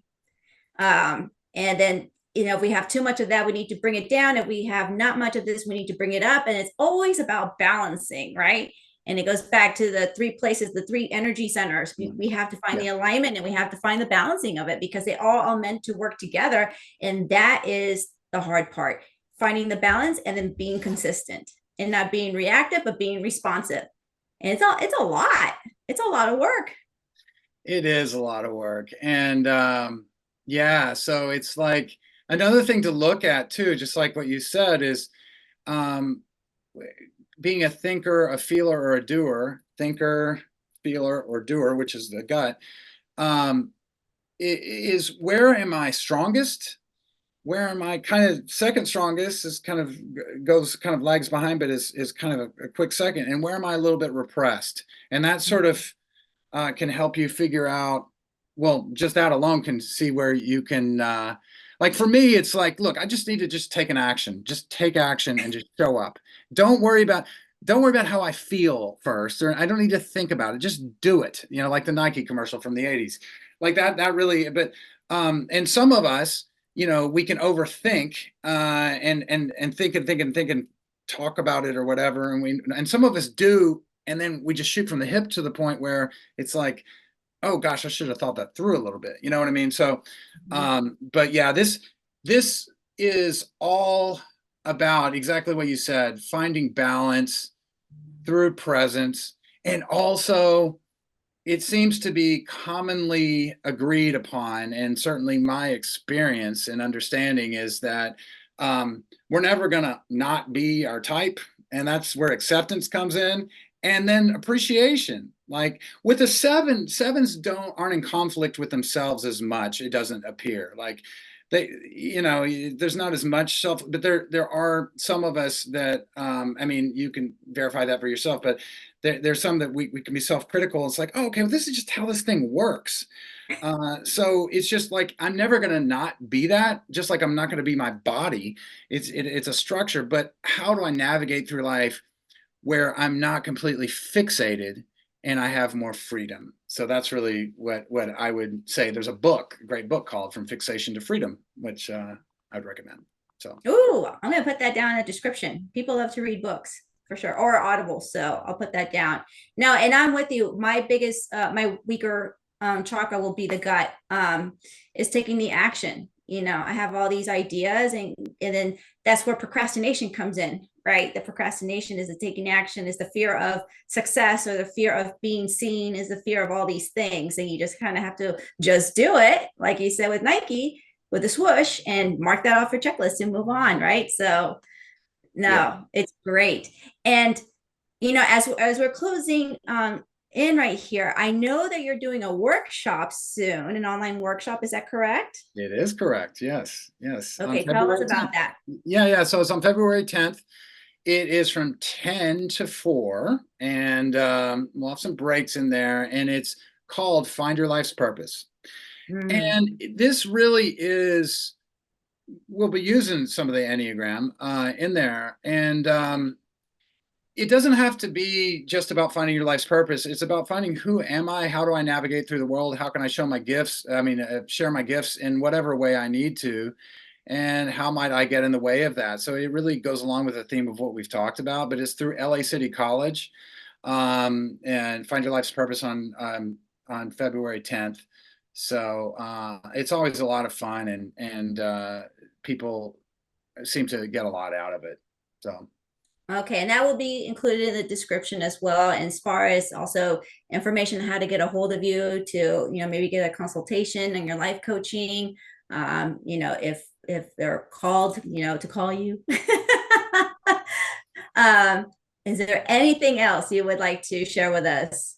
And then if we have too much of that, we need to bring it down. If we have not much of this, we need to bring it up. And it's always about balancing, right? And it goes back to the three places, the three energy centers. We have to find the alignment and we have to find the balancing of it because they all are meant to work together. And that is the hard part, finding the balance and then being consistent and not being reactive, but being responsive. And it's a lot. It's a lot of work. it is a lot of work. And yeah, so it's like another thing to look at too, just like what you said, is um, being a thinker, a feeler, or a doer. Thinker, feeler, or doer, which is the gut, is where am I strongest? Where am I kind of second strongest? Is kind of goes kind of lags behind, but is kind of a quick second. And where am I a little bit repressed? And that sort of can help you figure out. Well, just that alone can see where you can. Like for me, it's like, look, I just need to just take an action, just take action, and just show up. Don't worry about. Don't worry about how I feel first, or I don't need to think about it. Just do it. Like the Nike commercial from the '80s, like that. That really. But and some of us, we can overthink and think and talk about it or whatever, and some of us do, and then we just shoot from the hip to the point where it's like, oh gosh, I should have thought that through a little bit. You know what I mean? So, but yeah, this is all about exactly what you said: finding balance through presence, and also it seems to be commonly agreed upon, and certainly my experience and understanding is that we're never going to not be our type, and that's where acceptance comes in, and then appreciation. Like with the sevens aren't in conflict with themselves as much. It doesn't appear like there's not as much self, but there are some of us that I mean, you can verify that for yourself, but there's some that we can be self-critical. It's like, oh, okay, well, this is just how this thing works. So it's just like, I'm never going to not be that, just like I'm not going to be my body. It's a structure, but how do I navigate through life where I'm not completely fixated and I have more freedom? So that's really what I would say. There's a great book called From Fixation to Freedom, which I'd recommend. So, Ooh, I'm going to put that down in the description. People love to read books for sure, or Audible. So I'll put that down. Now, and I'm with you. My biggest, my weaker chakra will be the gut. Is taking the action. I have all these ideas, and then that's where procrastination comes in, right? The procrastination is the taking action, is the fear of success, or the fear of being seen, is the fear of all these things, and you just kind of have to just do it, like you said with Nike, with a swoosh, and mark that off your checklist and move on, right? So Yeah. no, it's great. And as we're closing in right here, I know that you're doing a workshop soon, an online workshop. Is that correct? It is correct. Yes. Yes. On Okay, tell us February about 10th. that. Yeah. Yeah. So it's on February 10th. It is from 10 to 4, and we'll have some breaks in there, and it's called Find Your Life's Purpose. Mm. And this really is, we'll be using some of the Enneagram in there. And it doesn't have to be just about finding your life's purpose. It's about finding, who am I? How do I navigate through the world? How can I show my gifts? I mean, share my gifts in whatever way I need to. And how might I get in the way of that? So it really goes along with the theme of what we've talked about, but it's through LA City College, and Find Your Life's Purpose on February 10th. So it's always a lot of fun, and people seem to get a lot out of it. So. Okay, and that will be included in the description as well. And as far as also information on how to get a hold of you to, maybe get a consultation and your life coaching, if they're called, to call you. um, is there anything else you would like to share with us?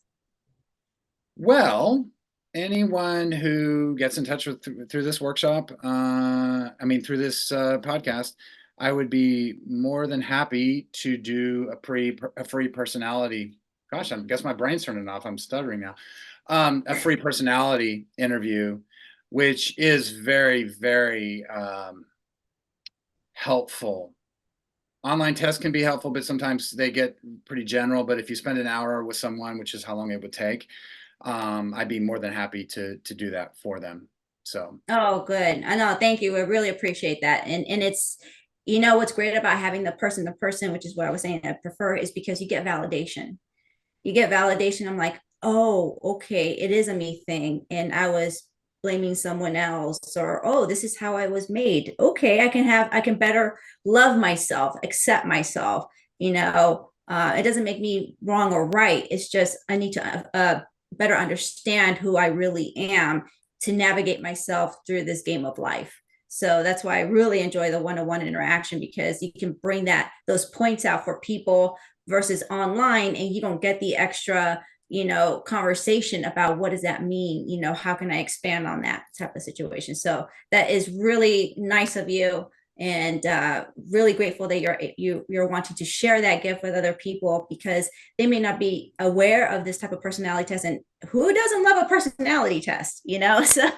Well, anyone who gets in touch with through this workshop, through this podcast, I would be more than happy to do a free personality. Gosh, I guess my brain's turning off. I'm stuttering now. A free personality interview, which is very, very helpful. Online tests can be helpful, but sometimes they get pretty general. But if you spend an hour with someone, which is how long it would take, I'd be more than happy to do that for them. So. Oh, good. I know. Thank you. I really appreciate that. And it's, what's great about having the person to person, which is what I was saying I prefer, is because you get validation. You get validation. I'm like, oh, okay, it is a me thing. And I was blaming someone else, or, oh, this is how I was made. Okay, I can better love myself, accept myself. It doesn't make me wrong or right. It's just, I need to better understand who I really am to navigate myself through this game of life. So that's why I really enjoy the one-on-one interaction, because you can bring those points out for people versus online, and you don't get the extra conversation about what does that mean, how can I expand on that type of situation. So that is really nice of you, and really grateful that you're wanting to share that gift with other people, because they may not be aware of this type of personality test, and who doesn't love a personality test, so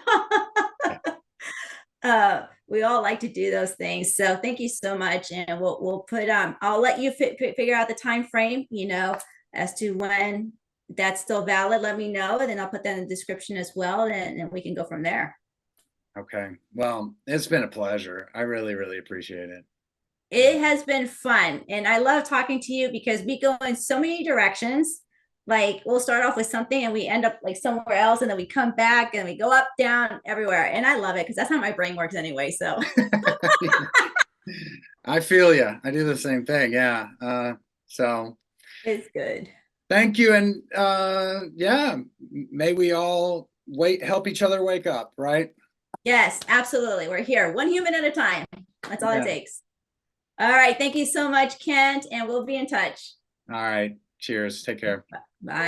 we all like to do those things. So thank you so much, and we'll put I'll let you figure out the time frame, as to when that's still valid. Let me know, and then I'll put that in the description as well, and we can go from there. Okay. Well, it's been a pleasure. I really, really appreciate it. It has been fun, and I love talking to you because we go in so many directions. Like, we'll start off with something and we end up like somewhere else, and then we come back and we go up, down, everywhere. And I love it because that's how my brain works anyway. So I feel you. I do the same thing. Yeah. So it's good. thank you. And yeah, may we all help each other wake up, right? Yes, absolutely. We're here, one human at a time. That's all Yeah. it takes. All right. Thank you so much, Kent, and we'll be in touch. All right. Cheers. Take care. Bye.